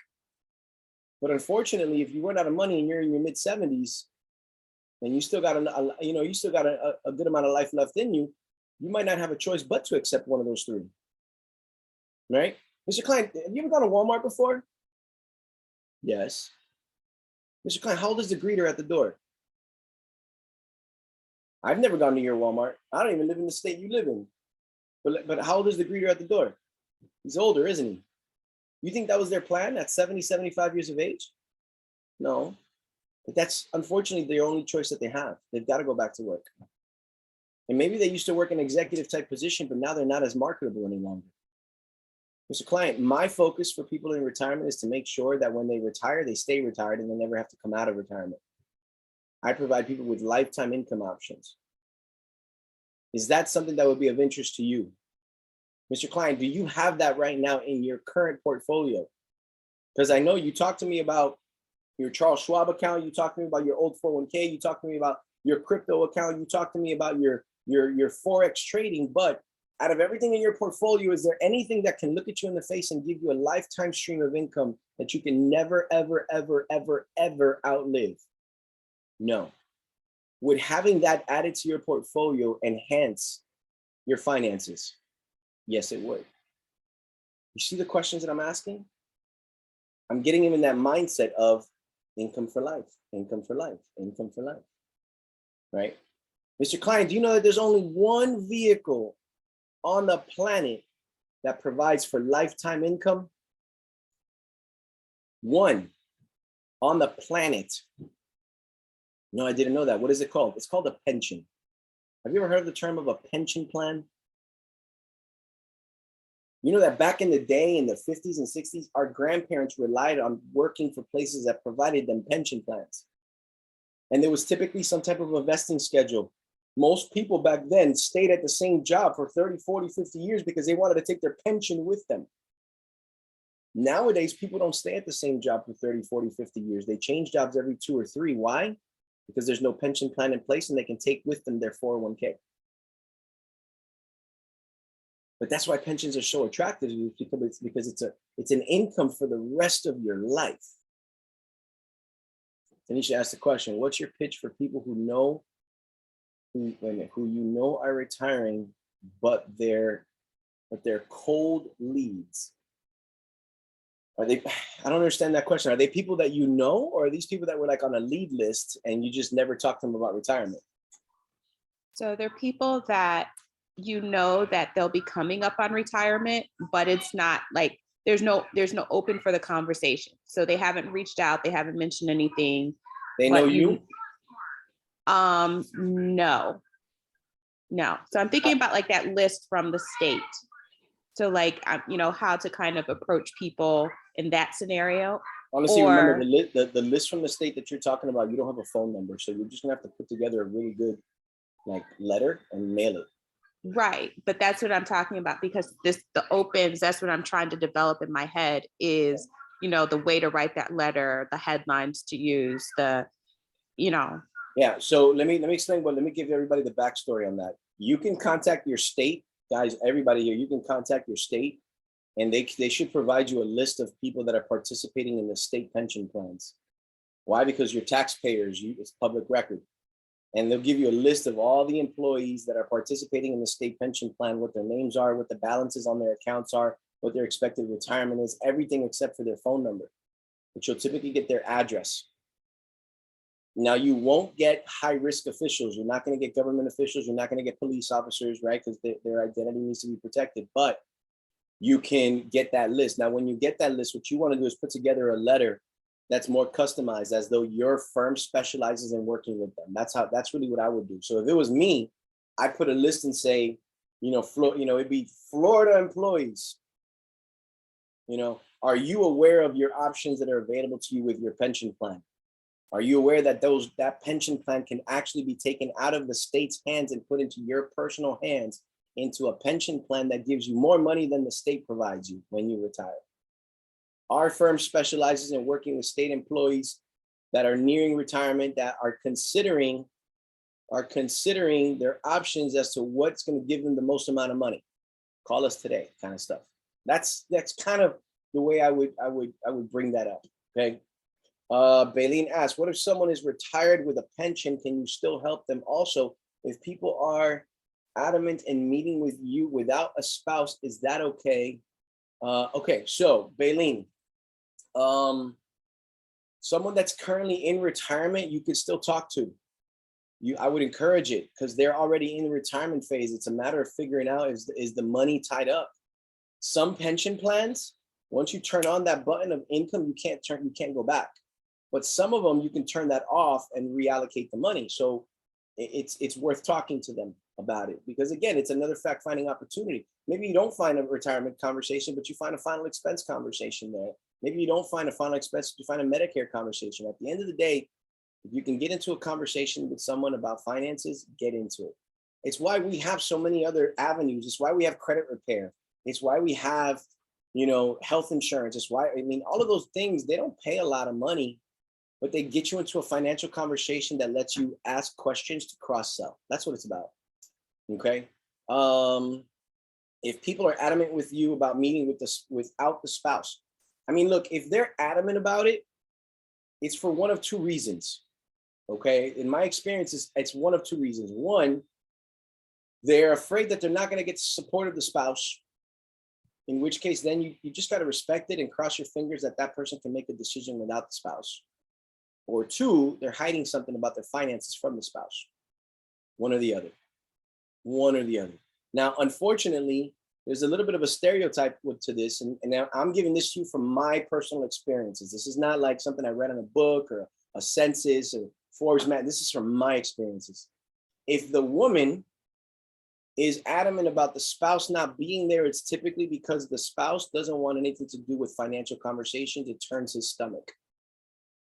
But unfortunately, if you run out of money and you're in your mid 70s and you still got a good amount of life left in you, you might not have a choice but to accept one of those three. Right? Mr. Client, have you ever gone to Walmart before? Yes. Mr. Client, how old is the greeter at the door? I've never gone to your Walmart. I don't even live in the state you live in. But how old is the greeter at the door? He's older, isn't he? You think that was their plan at 70, 75 years of age? No. But that's unfortunately the only choice that they have. They've got to go back to work. And maybe they used to work in an executive type position, but now they're not as marketable any longer. Mr. Client, my focus for people in retirement is to make sure that when they retire, they stay retired and they never have to come out of retirement. I provide people with lifetime income options. Is that something that would be of interest to you? Mr. Client, do you have that right now in your current portfolio? Because I know you talked to me about your Charles Schwab account, you talked to me about your old 401k, you talked to me about your crypto account, you talked to me about your Forex trading, but out of everything in your portfolio, is there anything that can look at you in the face and give you a lifetime stream of income that you can never, ever, ever, ever, ever outlive? No. Would having that added to your portfolio enhance your finances? Yes, it would. You see the questions that I'm asking? I'm getting him in that mindset of income for life, income for life, income for life, right? Mr. Client, do you know that there's only one vehicle on the planet that provides for lifetime income? One on the planet. No, I didn't know that. What is it called? It's called a pension. Have you ever heard of the term of a pension plan? You know that back in the day, in the 50s and 60s, our grandparents relied on working for places that provided them pension plans. And there was typically some type of a vesting schedule. Most people back then stayed at the same job for 30, 40, 50 years because they wanted to take their pension with them. Nowadays, people don't stay at the same job for 30, 40, 50 years. They change jobs every 2 or 3. Why? Because there's no pension plan in place and they can take with them their 401k. But that's why pensions are so attractive, because it's an income for the rest of your life. Tanisha asked the question, what's your pitch for people who you know are retiring, but they're cold leads? Are they, I don't understand that question. Are they people that you know, or are these people that were like on a lead list and you just never talked to them about retirement? So they're people that you know that they'll be coming up on retirement, but it's not like there's no open for the conversation. So they haven't reached out, they haven't mentioned anything. They know you? No. So I'm thinking about like that list from the state. So like, how to kind of approach people in that scenario. Honestly, remember the list from the state that you're talking about, you don't have a phone number. So you're just gonna have to put together a really good like letter and mail it. Right. But that's what I'm talking about, because the opens, that's what I'm trying to develop in my head is, the way to write that letter, the headlines to use, Yeah. So let me explain, but let me give everybody the backstory on that. You can contact your state, guys, everybody here, you can contact your state, and they should provide you a list of people that are participating in the state pension plans. Why? Because you're taxpayers, it's public record. And they'll give you a list of all the employees that are participating in the state pension plan, what their names are, what the balances on their accounts are, what their expected retirement is, everything except for their phone number, but you'll typically get their address. Now, you won't get high-risk officials. You're not going to get government officials. You're not going to get police officers, right? Because their identity needs to be protected. But you can get that list. Now, when you get that list, what you want to do is put together a letter that's more customized, as though your firm specializes in working with them. That's really what I would do. So if it was me, I'd put a list and say, it'd be Florida employees. Are you aware of your options that are available to you with your pension plan? Are you aware that that pension plan can actually be taken out of the state's hands and put into your personal hands, into a pension plan that gives you more money than the state provides you when you retire? Our firm specializes in working with state employees that are nearing retirement, that are considering their options as to what's going to give them the most amount of money. Call us today, kind of stuff. That's kind of the way I would bring that up. Okay. Baleen asks, what if someone is retired with a pension? Can you still help them? Also, if people are adamant in meeting with you without a spouse, is that okay? Okay, so Baleen, someone that's currently in retirement, you could still talk to. I would encourage it, because they're already in the retirement phase. It's a matter of figuring out, is the money tied up? Some pension plans, once you turn on that button of income, you can't go back. But some of them, you can turn that off and reallocate the money. So it's worth talking to them about it, because again, it's another fact-finding opportunity. Maybe you don't find a retirement conversation, but you find a final expense conversation there. Maybe you don't find a final expense, you find a Medicare conversation. At the end of the day, if you can get into a conversation with someone about finances, get into it. It's why we have so many other avenues. It's why we have credit repair. It's why we have, health insurance. It's why, all of those things, they don't pay a lot of money, but they get you into a financial conversation that lets you ask questions to cross-sell. That's what it's about. Okay. If people are adamant with you about meeting without the spouse, look, if they're adamant about it, it's for one of two reasons. Okay. In my experience, it's one of two reasons. One, they're afraid that they're not going to get the support of the spouse, in which case then you just got to respect it and cross your fingers that that person can make a decision without the spouse. Or two, they're hiding something about their finances from the spouse. One or the other. Now, unfortunately, there's a little bit of a stereotype to this, and now I'm giving this to you from my personal experiences. This is not like something I read in a book or a census or Forbes magazine. This is from my experiences. If the woman is adamant about the spouse not being there, it's typically because the spouse doesn't want anything to do with financial conversations. It turns his stomach.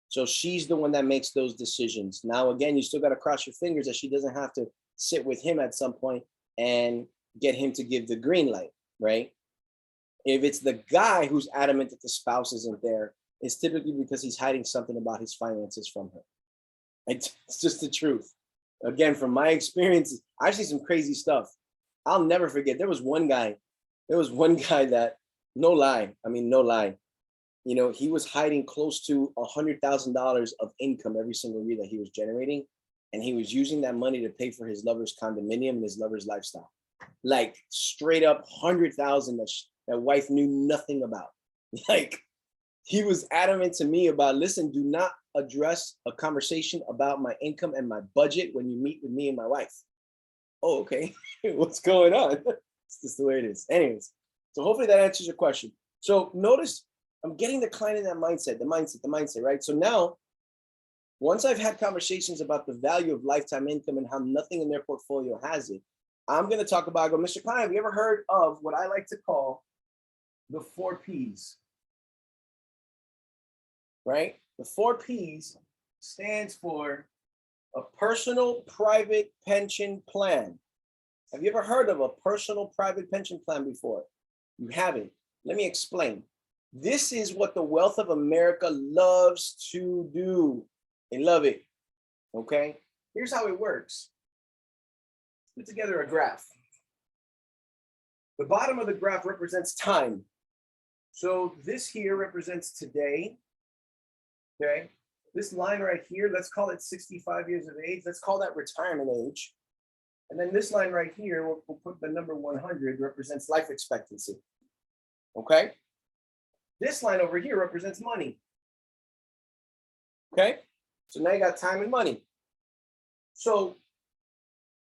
So she's the one that makes those decisions. Now, again, you still got to cross your fingers that she doesn't have to sit with him at some point and get him to give the green light, right? If it's the guy who's adamant that the spouse isn't there, it's typically because he's hiding something about his finances from her. It's just the truth. Again, from my experience, I see some crazy stuff. I'll never forget. There was one guy that, no lie, he was hiding close to $100,000 of income every single year that he was generating. And he was using that money to pay for his lover's condominium and his lover's lifestyle. Like straight up 100,000 that wife knew nothing about. Like, he was adamant to me about, listen, do not address a conversation about my income and my budget when you meet with me and my wife. Oh, okay. What's going on? It's just the way it is. Anyways, so hopefully that answers your question. So notice I'm getting the client in that mindset, the mindset, right? So now, once I've had conversations about the value of lifetime income and how nothing in their portfolio has it, I'm going to talk about, Mr. Klein, have you ever heard of what I like to call the 4 Ps? Right? The 4 Ps stands for A personal private pension plan. Have you ever heard of a personal private pension plan before? You haven't. Let me explain. This is what the wealth of America loves to do. They love it. Okay? Here's how it works. Put together a graph. The bottom of the graph represents time. So this here represents today. Okay? This line right here, let's call it 65 years of age. Let's call that retirement age. And then this line right here, we'll put the number 100, represents life expectancy. Okay? This line over here represents money. Okay? So now you got time and money. So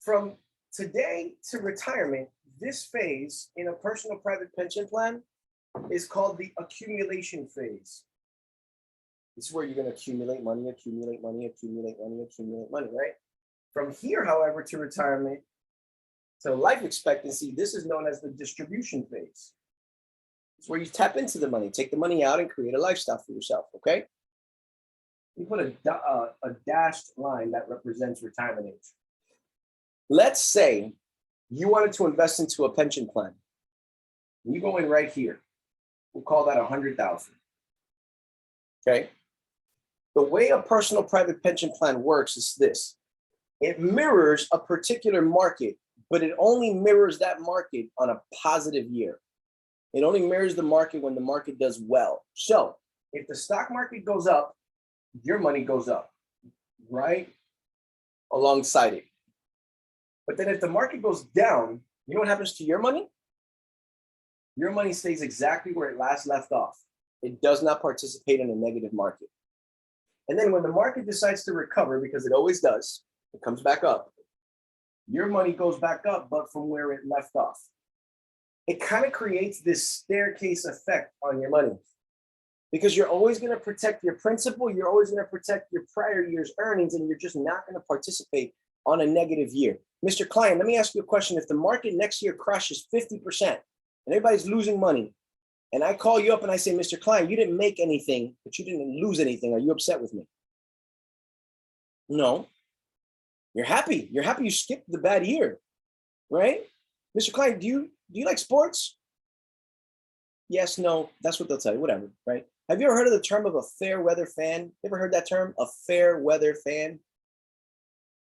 from today to retirement, this phase in a personal private pension plan is called the accumulation phase. This is where you're going to accumulate money, accumulate money, accumulate money, accumulate money, right? From here, however, to retirement, to life expectancy, this is known as the distribution phase. It's where you tap into the money, take the money out and create a lifestyle for yourself, okay? You put a dashed line that represents retirement age. Let's say you wanted to invest into a pension plan. You go in right here. We'll call that 100,000. Okay? The way a personal private pension plan works is this. It mirrors a particular market, but it only mirrors that market on a positive year. It only mirrors the market when the market does well. So if the stock market goes up, your money goes up, right? Alongside it. But then if the market goes down, you know what happens to your money? Your money stays exactly where it last left off. It does not participate in a negative market. And then when the market decides to recover, because it always does, it comes back up, your money goes back up, but from where it left off. It kind of creates this staircase effect on your money because you're always going to protect your principal. You're always going to protect your prior year's earnings, and you're just not going to participate on a negative year. Mr. Klein, let me ask you a question. If the market next year crashes 50% and everybody's losing money, and I call you up and I say, Mr. Klein, you didn't make anything, but you didn't lose anything. Are you upset with me? No. You're happy. You're happy you skipped the bad year, right? Mr. Klein, do you like sports? Yes, no, that's what they'll tell you, whatever, right? Have you ever heard of the term of a fair weather fan? Ever heard that term, a fair weather fan?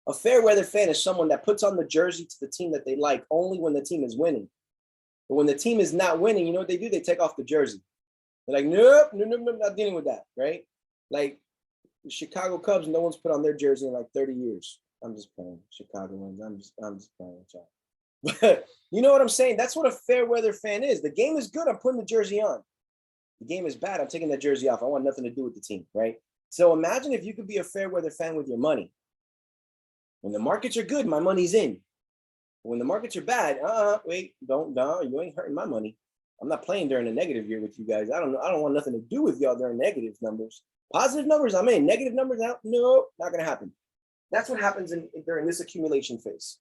A fair weather fan is someone that puts on the jersey to the team that they like only when the team is winning. But when the team is not winning, you know what they do? They take off the jersey. They're like, nope, not dealing with that, right? Like the Chicago Cubs, no one's put on their jersey in like 30 years. I'm just playing Chicago ones. I'm just playing with y'all. But you know what I'm saying? That's what a fair weather fan is. The game is good. I'm putting the jersey on. The game is bad. I'm taking that jersey off. I want nothing to do with the team, right? So imagine if you could be a fair weather fan with your money. When the markets are good, my money's in. When the markets are bad, wait, you ain't hurting my money. I'm not playing during a negative year with you guys. I don't want nothing to do with y'all during negative numbers. Positive numbers, I'm in. Negative numbers, out. No, not gonna happen. That's what happens during this accumulation phase.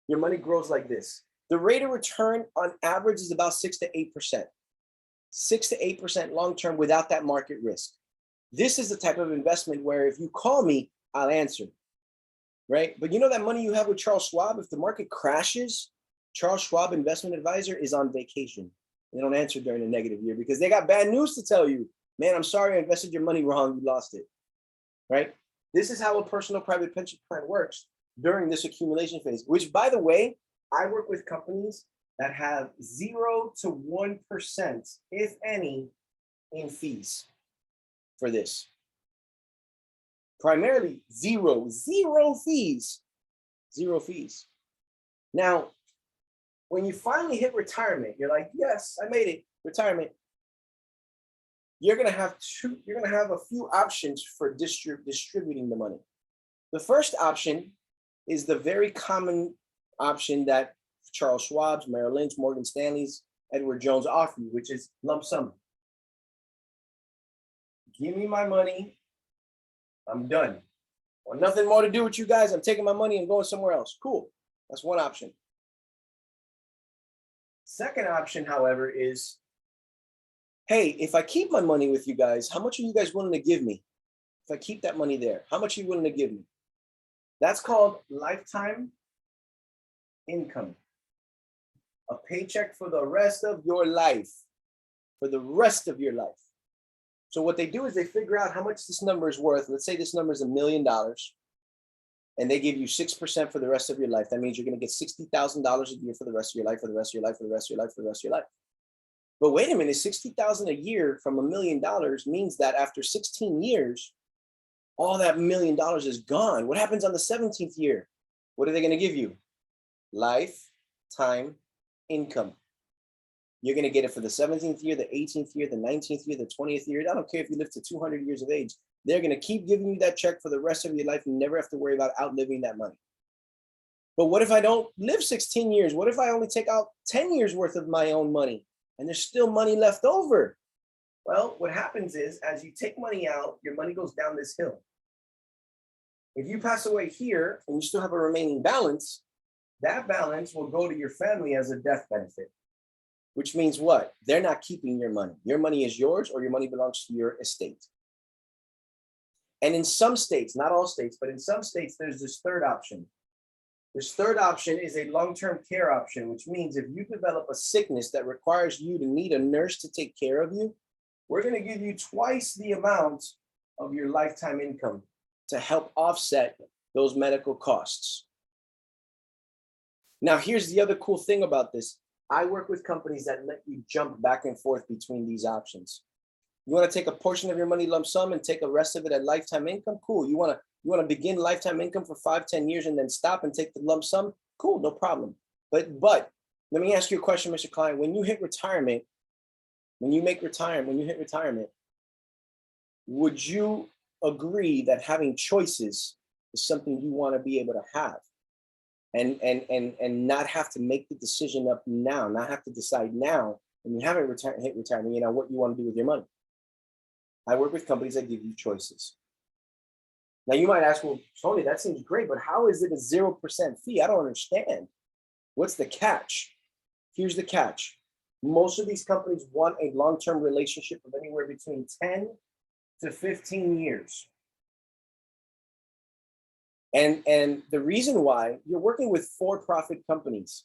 Your money grows like this. The rate of return on average is about 6 to 8%. 6 to 8% long-term without that market risk. This is the type of investment where if you call me, I'll answer, right? But you know that money you have with Charles Schwab, if the market crashes, Charles Schwab investment advisor is on vacation. They don't answer during a negative year because they got bad news to tell you. Man, I'm sorry I invested your money wrong. You lost it, right? This is how a personal private pension plan works during this accumulation phase, which, by the way, I work with companies that have 0 to 1%, if any, in fees for this. Primarily zero fees. Now, when you finally hit retirement, you're like, yes, I made it, retirement. You're gonna have a few options for distributing the money. The first option is the very common option that Charles Schwab's, Merrill Lynch, Morgan Stanley's, Edward Jones offer you, which is lump sum. Give me my money. I'm done. Want nothing more to do with you guys. I'm taking my money and going somewhere else. Cool. That's one option. Second option, however, is, hey, if I keep my money with you guys, how much are you guys willing to give me? If I keep that money there, how much are you willing to give me? That's called lifetime income. A paycheck for the rest of your life. For the rest of your life. So what they do is they figure out how much this number is worth. Let's say this number is $1 million. And they give you 6% for the rest of your life. That means you're going to get $60,000 a year for the rest of your life, for the rest of your life, for the rest of your life, for the rest of your life. But wait a minute, $60,000 a year from $1 million means that after 16 years, all that $1 million is gone. What happens on the 17th year? What are they going to give you? Lifetime income. You're going to get it for the 17th year, the 18th year, the 19th year, the 20th year. I don't care if you live to 200 years of age. They're going to keep giving you that check for the rest of your life. You never have to worry about outliving that money. But what if I don't live 16 years? What if I only take out 10 years worth of my own money and there's still money left over? Well, what happens is as you take money out, your money goes down this hill. If you pass away here and you still have a remaining balance, that balance will go to your family as a death benefit, which means what? They're not keeping your money. Your money is yours or your money belongs to your estate. And in some states, not all states, but in some states, there's this third option. This third option is a long-term care option, which means if you develop a sickness that requires you to need a nurse to take care of you, we're going to give you twice the amount of your lifetime income to help offset those medical costs. Now, here's the other cool thing about this. I work with companies that let you jump back and forth between these options. You want to take a portion of your money lump sum and take the rest of it at lifetime income? Cool. You want to begin lifetime income for 5-10 years and then stop and take the lump sum? Cool, no problem. But let me ask you a question, Mr. Client. When you hit retirement, when you hit retirement, would you agree that having choices is something you want to be able to have? And not have to make the decision up now, not have to decide now when you haven't hit retirement, what you want to do with your money. I work with companies that give you choices. Now you might ask, well, Tony, that seems great, but how is it a 0% fee? I don't understand. What's the catch? Here's the catch. Most of these companies want a long-term relationship of anywhere between 10 to 15 years. And the reason why, you're working with for-profit companies.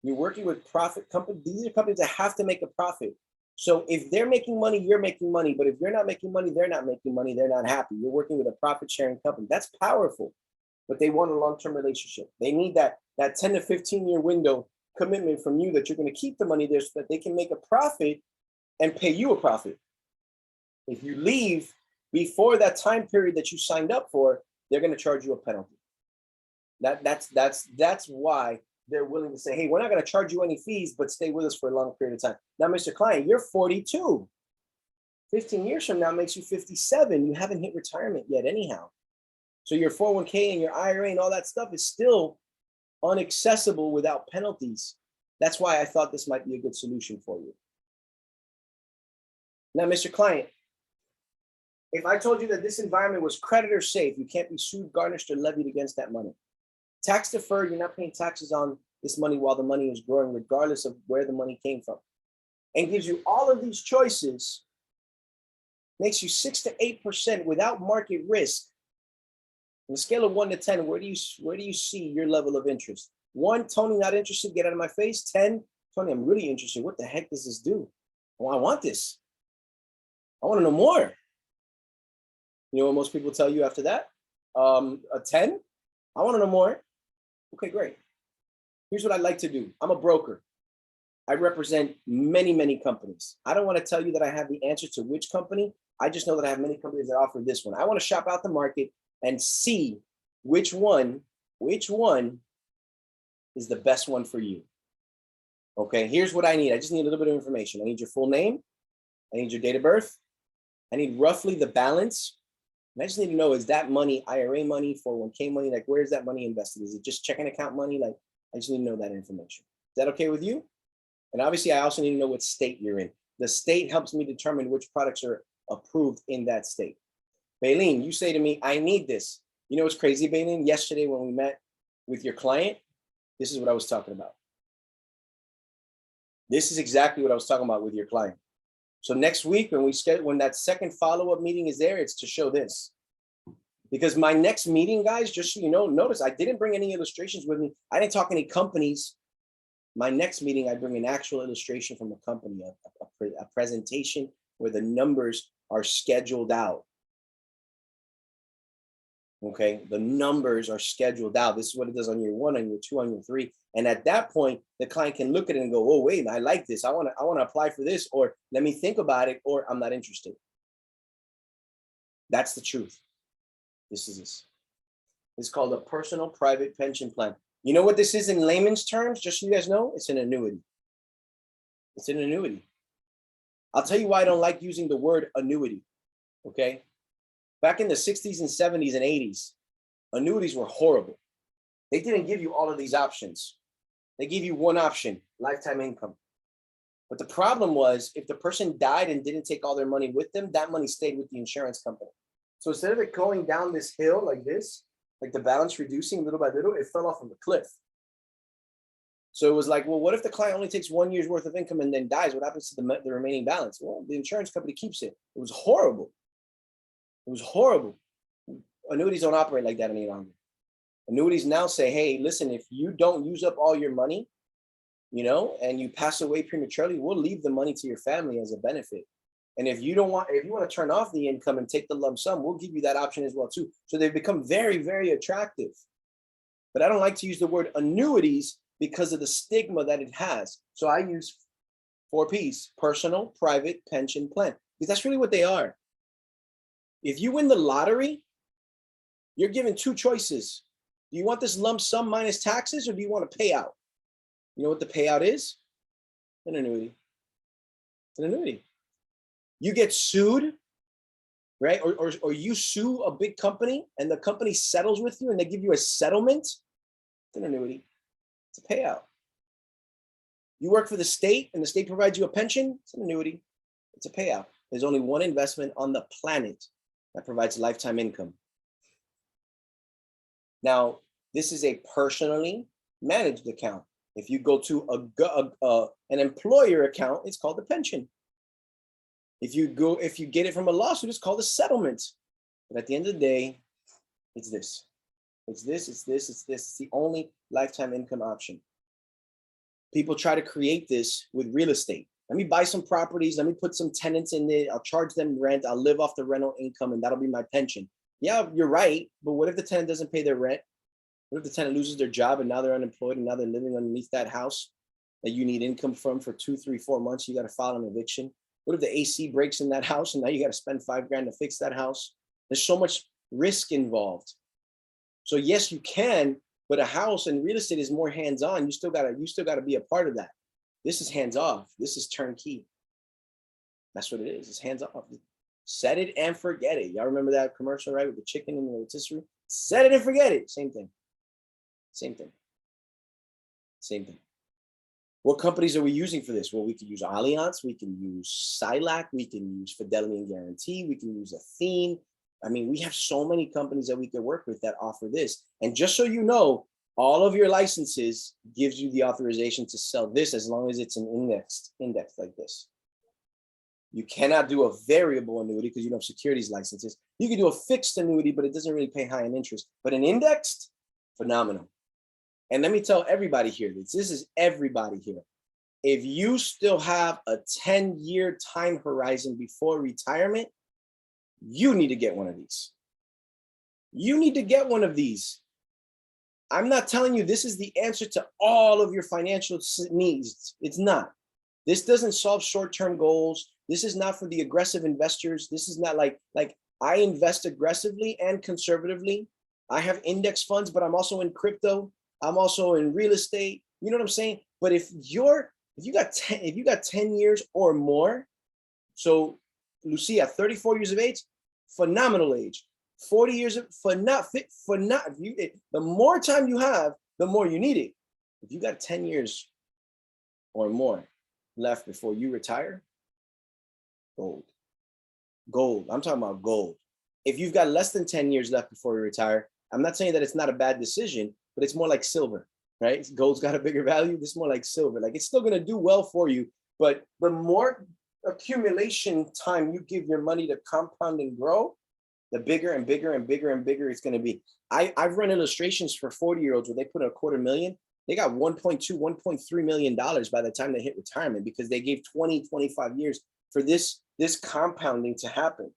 You're working with profit companies. These are companies that have to make a profit. So if they're making money, you're making money. But if you're not making money, they're not making money. They're not happy. You're working with a profit-sharing company. That's powerful. But they want a long-term relationship. They need that 10 to 15-year window commitment from you that you're going to keep the money there so that they can make a profit and pay you a profit. If you leave before that time period that you signed up for, they're going to charge you a penalty. That's why they're willing to say, hey, we're not going to charge you any fees, but stay with us for a long period of time. Now, Mr. Client, you're 42. 15 years from now makes you 57. You haven't hit retirement yet anyhow. So your 401k and your IRA and all that stuff is still unaccessible without penalties. That's why I thought this might be a good solution for you. Now, Mr. Client, if I told you that this environment was creditor safe, you can't be sued, garnished, or levied against that money. Tax deferred, you're not paying taxes on this money while the money is growing, regardless of where the money came from. And gives you all of these choices, makes you 6 to 8% without market risk. On a scale of 1 to 10, where do you see your level of interest? 1, Tony, not interested, get out of my face. 10, Tony, I'm really interested. What the heck does this do? Well, I want this. I want to know more. You know what most people tell you after that? A 10, I want to know more. Okay, great. Here's what I like to do. I'm a broker. I represent many, many companies. I don't want to tell you that I have the answer to which company. I just know that I have many companies that offer this one. I want to shop out the market and see which one is the best one for you. Okay, here's what I need. I just need a little bit of information. I need your full name. I need your date of birth. I need roughly the balance. And I just need to know, is that money IRA money, 401k money? Like, where is that money invested? Is it just checking account money? Like, I just need to know that information. Is that okay with you? And obviously, I also need to know what state you're in. The state helps me determine which products are approved in that state. Baleen, you say to me, I need this. You know what's crazy, Baleen? Yesterday when we met with your client, this is what I was talking about. This is exactly what I was talking about with your client. So next week when that second follow-up meeting is there, it's to show this. Because my next meeting, guys, just so you know, notice I didn't bring any illustrations with me. I didn't talk any companies. My next meeting, I bring an actual illustration from a company, a presentation where the numbers are scheduled out. Okay, the numbers are scheduled out. This is what it does on year 1, on year 2, on year 3. And at that point, the client can look at it and go, oh, wait, I like this. I want to apply for this, or let me think about it, or I'm not interested. That's the truth. This is this. It's called a personal private pension plan. You know what this is in layman's terms? Just so you guys know, it's an annuity. It's an annuity. I'll tell you why I don't like using the word annuity. Okay. Back in the 60s and 70s and 80s, annuities were horrible. They didn't give you all of these options. They gave you one option, lifetime income. But the problem was, if the person died and didn't take all their money with them, that money stayed with the insurance company. So instead of it going down this hill like this, like the balance reducing little by little, it fell off from the cliff. So it was like, well, what if the client only takes 1 year's worth of income and then dies? What happens to the remaining balance? Well, the insurance company keeps it. It was horrible. It was horrible. Annuities don't operate like that any longer. Annuities now say, hey, listen, if you don't use up all your money, you know, and you pass away prematurely, we'll leave the money to your family as a benefit. And if you want to turn off the income and take the lump sum, we'll give you that option as well too. So they've become very, very attractive. But I don't like to use the word annuities because of the stigma that it has. So I use 4 P's, personal private pension plan, because that's really what they are. If you win the lottery, you're given 2 choices. Do you want this lump sum minus taxes, or do you want a payout? You know what the payout is? An annuity. It's an annuity. You get sued, right? Or you sue a big company and the company settles with you and they give you a settlement. It's an annuity. It's a payout. You work for the state and the state provides you a pension. It's an annuity. It's a payout. There's only one investment on the planet that provides lifetime income. Now, this is a personally managed account. If you go to an employer account, it's called a pension. If you get it from a lawsuit, it's called a settlement. But at the end of the day, it's this. It's this, it's this, it's this. It's the only lifetime income option. People try to create this with real estate. Let me buy some properties. Let me put some tenants in it. I'll charge them rent. I'll live off the rental income and that'll be my pension. Yeah, you're right. But what if the tenant doesn't pay their rent? What if the tenant loses their job and now they're unemployed and now they're living underneath that house that you need income from for 2, 3, 4 months? You got to file an eviction. What if the AC breaks in that house and now you got to spend $5 grand to fix that house? There's so much risk involved. So yes, you can, but a house and real estate is more hands-on. You still gotta be a part of that. This is hands-off. This is turnkey. That's what it is. It's hands-off. Set it and forget it. Y'all remember that commercial, right? With the chicken and the rotisserie? Set it and forget it. Same thing. Same thing. Same thing. What companies are we using for this? Well, we could use Allianz, we can use Silac, we can use Fidelity and Guarantee, we can use Athene. I mean, we have so many companies that we can work with that offer this. And just so you know, all of your licenses gives you the authorization to sell this as long as it's an index like this. You cannot do a variable annuity because you don't have securities licenses. You can do a fixed annuity, but it doesn't really pay high in interest. But an indexed, phenomenal. And let me tell everybody here, this is everybody here. If you still have a 10-year time horizon before retirement, you need to get one of these. You need to get one of these. I'm not telling you this is the answer to all of your financial needs. It's not. This doesn't solve short-term goals. This is not for the aggressive investors. This is not like I invest aggressively and conservatively. I have index funds, but I'm also in crypto. I'm also in real estate. You know what I'm saying? But if you got 10 years or more, so Lucia, 34 years of age, phenomenal age. 40 years of the more time you have, the more you need it. If you got 10 years or more left before you retire, gold. Gold. I'm talking about gold. If you've got less than 10 years left before you retire, I'm not saying that it's not a bad decision, but it's more like silver, right? Gold's got a bigger value. This is more like silver. Like it's still going to do well for you, but the more accumulation time you give your money to compound and grow, the bigger and bigger and bigger and bigger it's going to be. I've run illustrations for 40-year-olds where they put a $250,000. They got $1.3 million by the time they hit retirement because they gave 20, 25 years for this compounding to happen.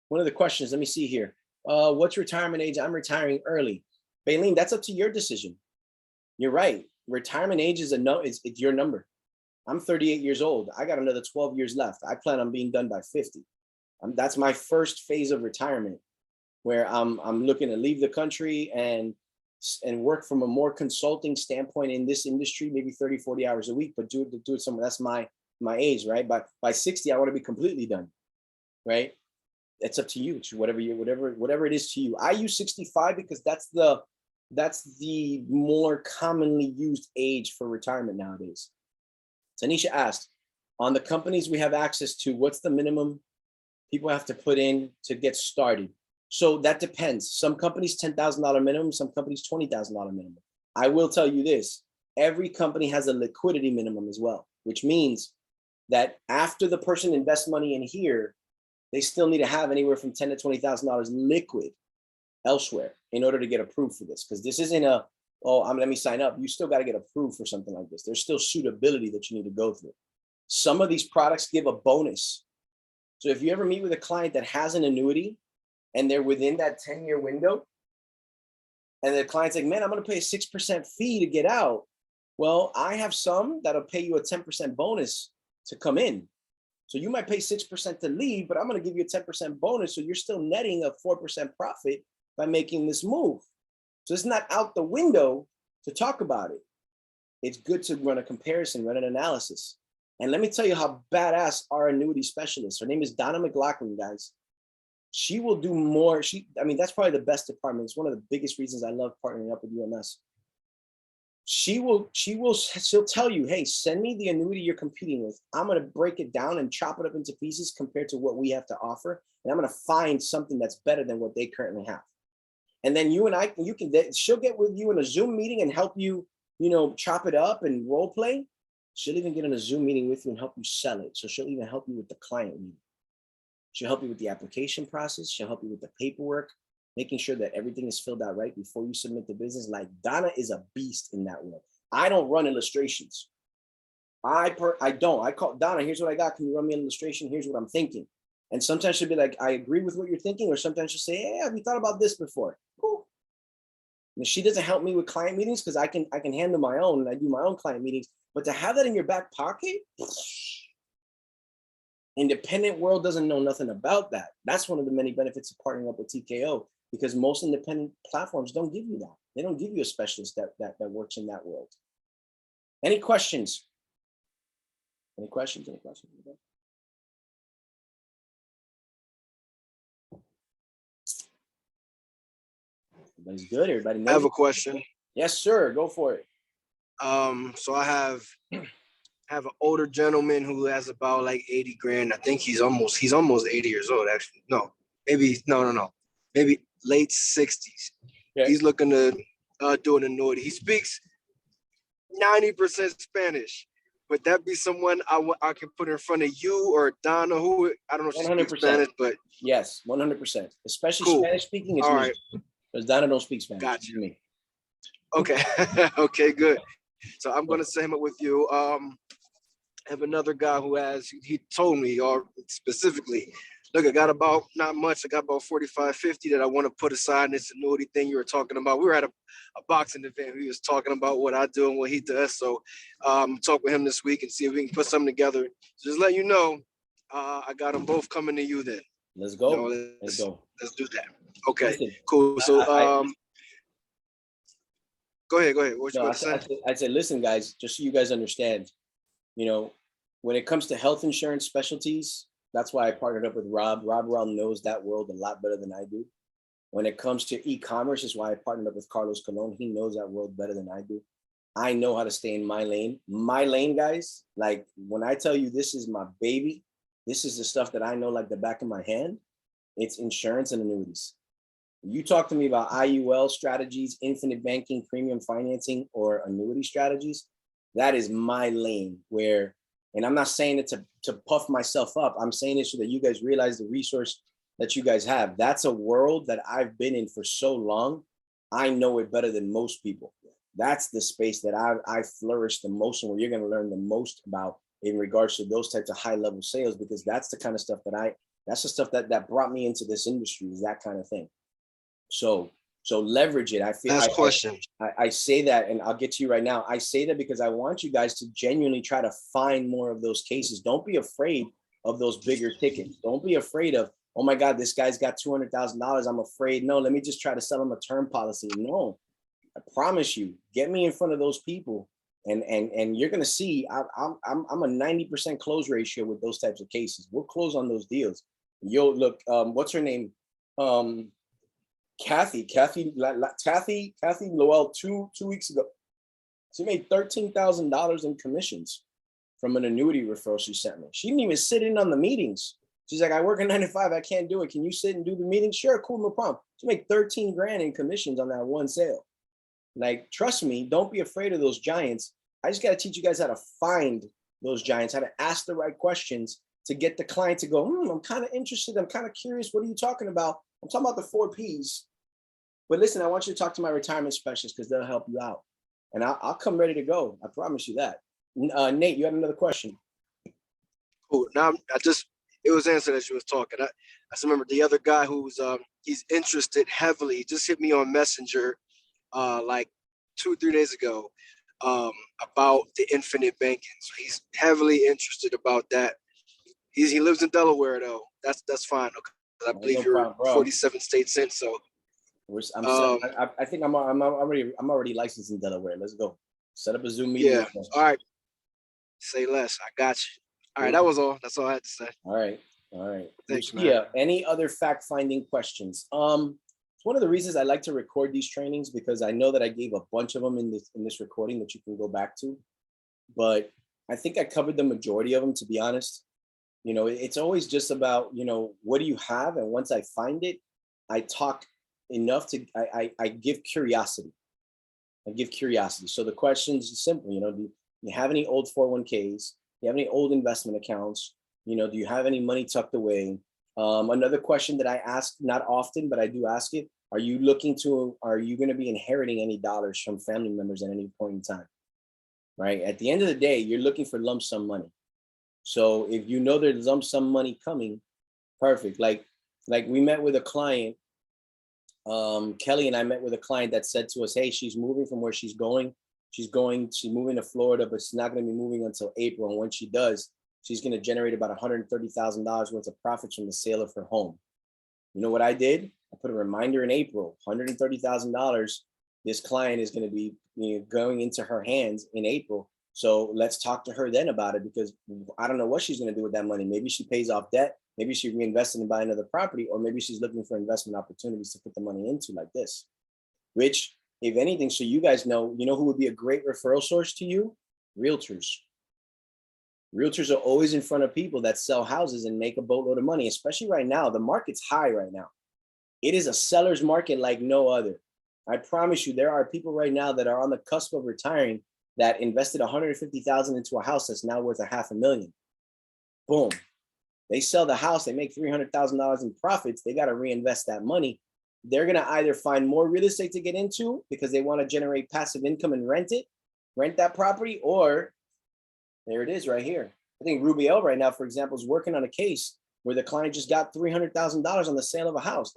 One of the questions, let me see here. What's retirement age? I'm retiring early. Baleen, that's up to your decision. You're right. Retirement age is it's your number. I'm 38 years old. I got another 12 years left. I plan on being done by 50. That's my first phase of retirement, where I'm looking to leave the country and work from a more consulting standpoint in this industry, maybe 30, 40 hours a week, but do it somewhere. That's my age, right? But by 60, I want to be completely done, right? It's up to you. It's whatever it is to you. I use 65 because that's the more commonly used age for retirement nowadays. Tanisha asked, on the companies we have access to, what's the minimum people have to put in to get started? So that depends. Some companies, $10,000 minimum, some companies, $20,000 minimum. I will tell you this, every company has a liquidity minimum as well, which means that after the person invests money in here, they still need to have anywhere from $10,000 to $20,000 liquid elsewhere in order to get approved for this. Because this isn't let me sign up. You still got to get approved for something like this. There's still suitability that you need to go through. Some of these products give a bonus. So if you ever meet with a client that has an annuity and they're within that 10-year window, and the client's like, man, I'm going to pay a 6% fee to get out. Well, I have some that'll pay you a 10% bonus to come in. So you might pay 6% to leave, but I'm going to give you a 10% bonus. So you're still netting a 4% profit by making this move. So it's not out the window to talk about it. It's good to run a comparison, run an analysis. And let me tell you how badass our annuity specialist, her name is Donna McLaughlin, guys. She will do more. That's probably the best department. It's one of the biggest reasons I love partnering up with UMS. She'll tell you, hey, send me the annuity you're competing with. I'm going to break it down and chop it up into pieces compared to what we have to offer. And I'm going to find something that's better than what they currently have. And then she'll get with you in a Zoom meeting and help you, chop it up and role play. She'll even get in a Zoom meeting with you and help you sell it. So she'll even help you with the client meeting. She'll help you with the application process. She'll help you with the paperwork, making sure that everything is filled out right before you submit the business. Like Donna is a beast in that world. I don't run illustrations. I don't. I call Donna, here's what I got. Can you run me an illustration? Here's what I'm thinking. And sometimes she'll be like, I agree with what you're thinking. Or sometimes she'll say, hey, have you thought about this before? Cool. And she doesn't help me with client meetings because I can handle my own and I do my own client meetings. But to have that in your back pocket, independent world doesn't know nothing about that. That's one of the many benefits of partnering up with TKO, because most independent platforms don't give you that. They don't give you a specialist that works in that world. Any questions? Any questions? Everybody's good. Everybody knows. I have a question. Yes, sir. Go for it. So I have an older gentleman who has about like 80 grand. I think he's almost 80 years old, actually. No, maybe late 60s. Okay. He's looking to do an annuity. He speaks 90% Spanish. Would that be someone I can put in front of you or Donna, who I don't know if she speaks Spanish, but yes, 100%. Especially cool. Spanish speaking is all right. Because Donna don't speak Spanish. Gotcha. Me. Okay. Okay, good. So I'm gonna set him up with you. I have another guy who he told me or specifically, look, I got about not much, I got about 45, 50 that I want to put aside in this annuity thing you were talking about. We were at a boxing event. He was talking about what I do and what he does. So talk with him this week and see if we can put something together. So just let you know, I got them both coming to you then. Let's go. Let's do that. Okay, listen, cool. So go ahead. What you going to say? I'd say, listen, guys, just so you guys understand, when it comes to health insurance specialties, that's why I partnered up with Rob. Rob knows that world a lot better than I do. When it comes to e-commerce, is why I partnered up with Carlos Colon. He knows that world better than I do. I know how to stay in my lane. My lane, guys, like when I tell you this is my baby, this is the stuff that I know like the back of my hand. It's insurance and annuities. You talk to me about IUL strategies, infinite banking, premium financing, or annuity strategies. That is my lane where, and I'm not saying it to puff myself up. I'm saying it so that you guys realize the resource that you guys have. That's a world that I've been in for so long. I know it better than most people. That's the space that I flourish the most, and where you're going to learn the most about in regards to those types of high level sales, because that's the kind of stuff that's the stuff that brought me into this industry, is that kind of thing. So leverage it. I feel Last question. I say that, and I'll get to you right now. I say that because I want you guys to genuinely try to find more of those cases. Don't be afraid of those bigger tickets. Don't be afraid of, oh my God, this guy's got $200,000. I'm afraid. No, let me just try to sell him a term policy. No, I promise you, get me in front of those people, and you're gonna see I'm a 90% close ratio with those types of cases. We'll close on those deals. You'll look. What's her name? Kathy Lowell. Two weeks ago, she made $13,000 in commissions from an annuity referral she sent me. She didn't even sit in on the meetings. She's like, I work a 9 to 5. I can't do it. Can you sit and do the meeting? Sure, cool, no problem. She made 13 grand in commissions on that one sale. Like, trust me, don't be afraid of those giants. I just got to teach you guys how to find those giants, how to ask the right questions to get the client to go, I'm kind of interested. I'm kind of curious. What are you talking about? I'm talking about the 4 Ps. But listen, I want you to talk to my retirement specialist, because they'll help you out. And I'll come ready to go. I promise you that. Nate, you had another question. Cool. Now it was answered as you was talking. I just remember the other guy who's he's interested heavily. He just hit me on Messenger like 2-3 days ago about the infinite banking. So he's heavily interested about that. He lives in Delaware though. That's fine. Okay. I believe No you're problem, 47 states in. So I think I'm already licensed in Delaware. Let's go. Set up a Zoom meeting. yeah. All right. Say less. I got you. All right. That was all. That's all I had to say. All right. Thanks, man. Yeah. Any other fact-finding questions? It's one of the reasons I like to record these trainings, because I know that I gave a bunch of them in this recording that you can go back to. But I think I covered the majority of them, to be honest. You know, it's always just about, what do you have? And once I find it, I talk enough to, I give curiosity. So the question is simple, do you have any old 401ks? Do you have any old investment accounts? Do you have any money tucked away? Another question that I ask, not often, but I do ask it, are you going to be inheriting any dollars from family members at any point in time? Right? At the end of the day, you're looking for lump sum money. So if you know there's lump sum money coming, perfect. Like we met with a client, Kelly and I met with a client that said to us, hey, she's moving from where she's going. She's moving to Florida, but she's not going to be moving until April. And when she does, she's going to generate about $130,000 worth of profits from the sale of her home. You know what I did? I put a reminder in April, $130,000. This client is going to be going into her hands in April. So let's talk to her then about it, because I don't know what she's going to do with that money. Maybe she pays off debt. Maybe she reinvests and buy another property, or maybe she's looking for investment opportunities to put the money into, like this, which, if anything, so you guys know, who would be a great referral source to you? Realtors. Realtors are always in front of people that sell houses and make a boatload of money, especially right now. The market's high right now. It is a seller's market like no other. I promise you, there are people right now that are on the cusp of retiring that invested $150,000 into a house that's now worth $500,000. Boom. They sell the house, they make $300,000 in profits. They got to reinvest that money. They're going to either find more real estate to get into because they want to generate passive income and rent that property, or there it is right here. I think Rubiel right now, for example, is working on a case where the client just got $300,000 on the sale of a house.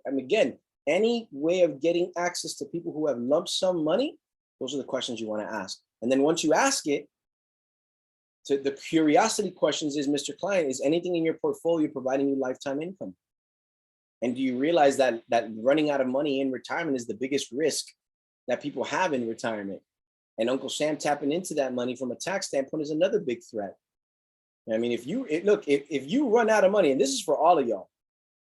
Again, any way of getting access to people who have lump sum money, those are the questions you want to ask. And then once you ask it, to the curiosity questions is, Mr. Client, is anything in your portfolio providing you lifetime income? And do you realize that running out of money in retirement is the biggest risk that people have in retirement? And Uncle Sam tapping into that money from a tax standpoint is another big threat. I mean, if you run out of money, and this is for all of y'all,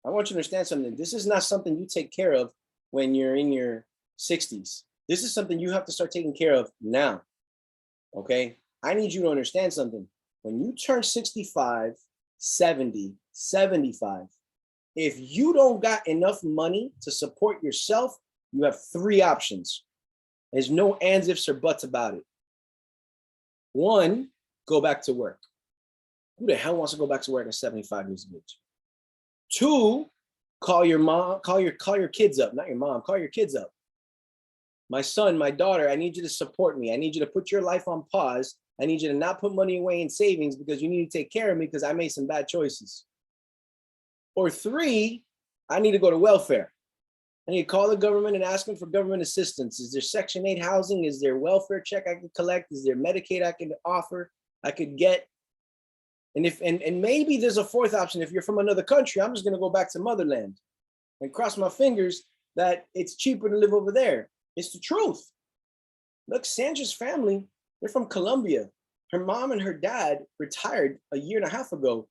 I want you to understand something. This is not something you take care of when you're in your 60s. This is something you have to start taking care of now. Okay? I need you to understand something. When you turn 65, 70, 75, if you don't got enough money to support yourself, you have 3 options. There's no ands, ifs, or buts about it. 1, go back to work. Who the hell wants to go back to work at 75 years of age? 2, Call your mom, call your kids up, not your mom, call your kids up. My son, my daughter, I need you to support me. I need you to put your life on pause. I need you to not put money away in savings because you need to take care of me because I made some bad choices. Or 3, I need to go to welfare. I need to call the government and ask them for government assistance. Is there Section 8 housing? Is there welfare check I can collect? Is there Medicaid I can offer, I could get? And if and maybe there's a 4th option. If you're from another country, I'm just going to go back to motherland and cross my fingers that it's cheaper to live over there. It's the truth. Look, Sandra's family, they're from Colombia. Her mom and her dad retired a year and a half ago.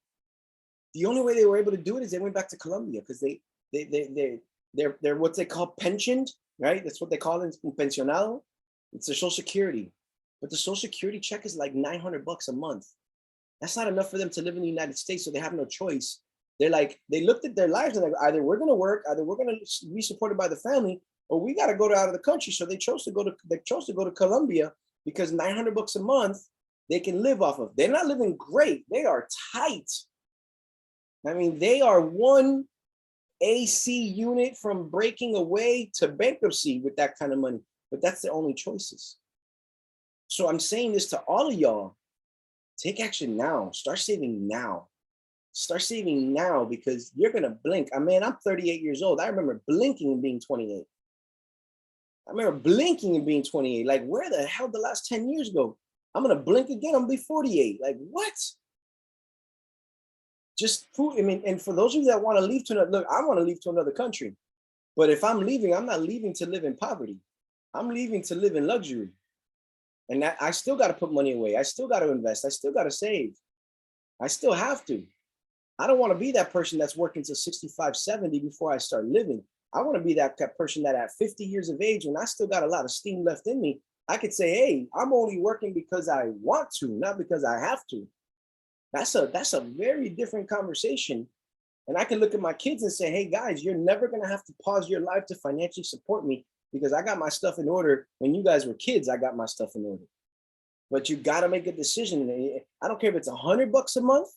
The only way they were able to do it is they went back to Colombia because they're what they call pensioned, right? That's what they call it, pensionado. It's a Social Security, but the Social Security check is like $900 a month. That's not enough for them to live in the United States, so they have no choice. They're like, they looked at their lives and like, either we're gonna work, either we're gonna be supported by the family, or we gotta go out of the country. So they chose to go to Colombia because $900 a month they can live off of. They're not living great, they are tight. I mean, they are one AC unit from breaking away to bankruptcy with that kind of money, but that's their only choices. So I'm saying this to all of y'all, take action now, start saving now. Start saving now because you're gonna blink. I mean, I'm 38 years old. I remember blinking and being 28. I remember blinking and being 28. Like, where the hell did the last 10 years go? I'm gonna blink again, I'm gonna be 48. Like, what? Just food. I mean, and for those of you that want to leave to another, look, I want to leave to another country. But if I'm leaving, I'm not leaving to live in poverty. I'm leaving to live in luxury. And that, I still got to put money away. I still got to invest. I still got to save. I still have to. I don't want to be that person that's working till 65, 70 before I start living. I want to be that person that at 50 years of age, when I still got a lot of steam left in me, I could say, hey, I'm only working because I want to, not because I have to. That's a very different conversation. And I can look at my kids and say, hey guys, you're never gonna have to pause your life to financially support me because I got my stuff in order. When you guys were kids, I got my stuff in order. But you gotta make a decision. I don't care if it's $100 a month.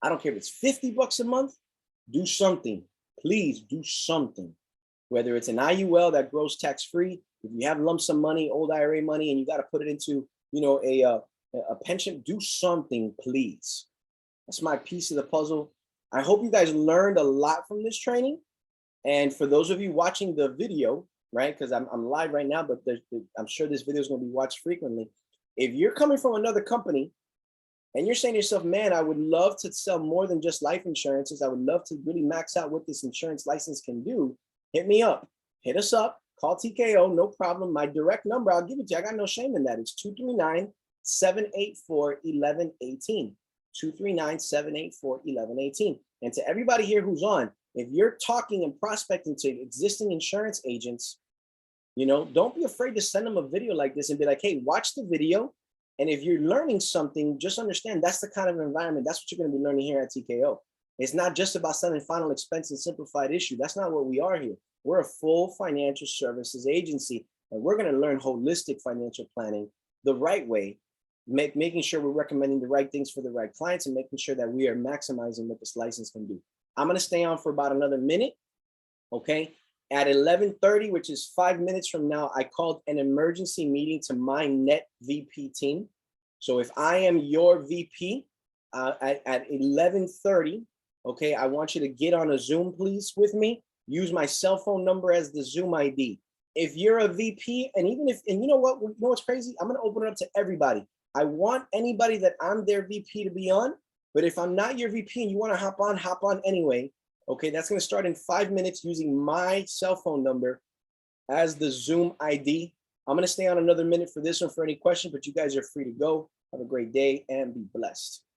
I don't care if it's $50 a month. Do something, please do something. Whether it's an IUL that grows tax-free, if you have lump sum money, old IRA money, and you gotta put it into, a pension, do something, please. That's my piece of the puzzle. I hope you guys learned a lot from this training. And for those of you watching the video, right, because I'm live right now, but I'm sure this video is going to be watched frequently. If you're coming from another company and you're saying to yourself, man, I would love to sell more than just life insurances. I would love to really max out what this insurance license can do. Hit me up. Hit us up. Call TKO. No problem. My direct number, I'll give it to you. I got no shame in that. It's 239-784-1118. 239-784-1118. And to everybody here who's on, if you're talking and prospecting to existing insurance agents, don't be afraid to send them a video like this and be like, hey, watch the video. And if you're learning something, just understand that's the kind of environment, that's what you're going to be learning here at TKO. It's not just about selling final expense and simplified issue. That's not what we are here. We're a full financial services agency, and we're going to learn holistic financial planning the right way, making sure we're recommending the right things for the right clients and making sure that we are maximizing what this license can do. I'm going to stay on for about another minute. Okay. At 11:30, which is 5 minutes from now, I called an emergency meeting to my net VP team. So if I am your VP at 11:30, okay, I want you to get on a Zoom, please, with me. Use my cell phone number as the Zoom ID. If you're a VP, and even if, and you know what's crazy? I'm going to open it up to everybody. I want anybody that I'm their VP to be on, but if I'm not your VP and you want to hop on anyway. Okay, that's going to start in 5 minutes using my cell phone number as the Zoom ID. I'm going to stay on another minute for this one for any question, but you guys are free to go. Have a great day and be blessed.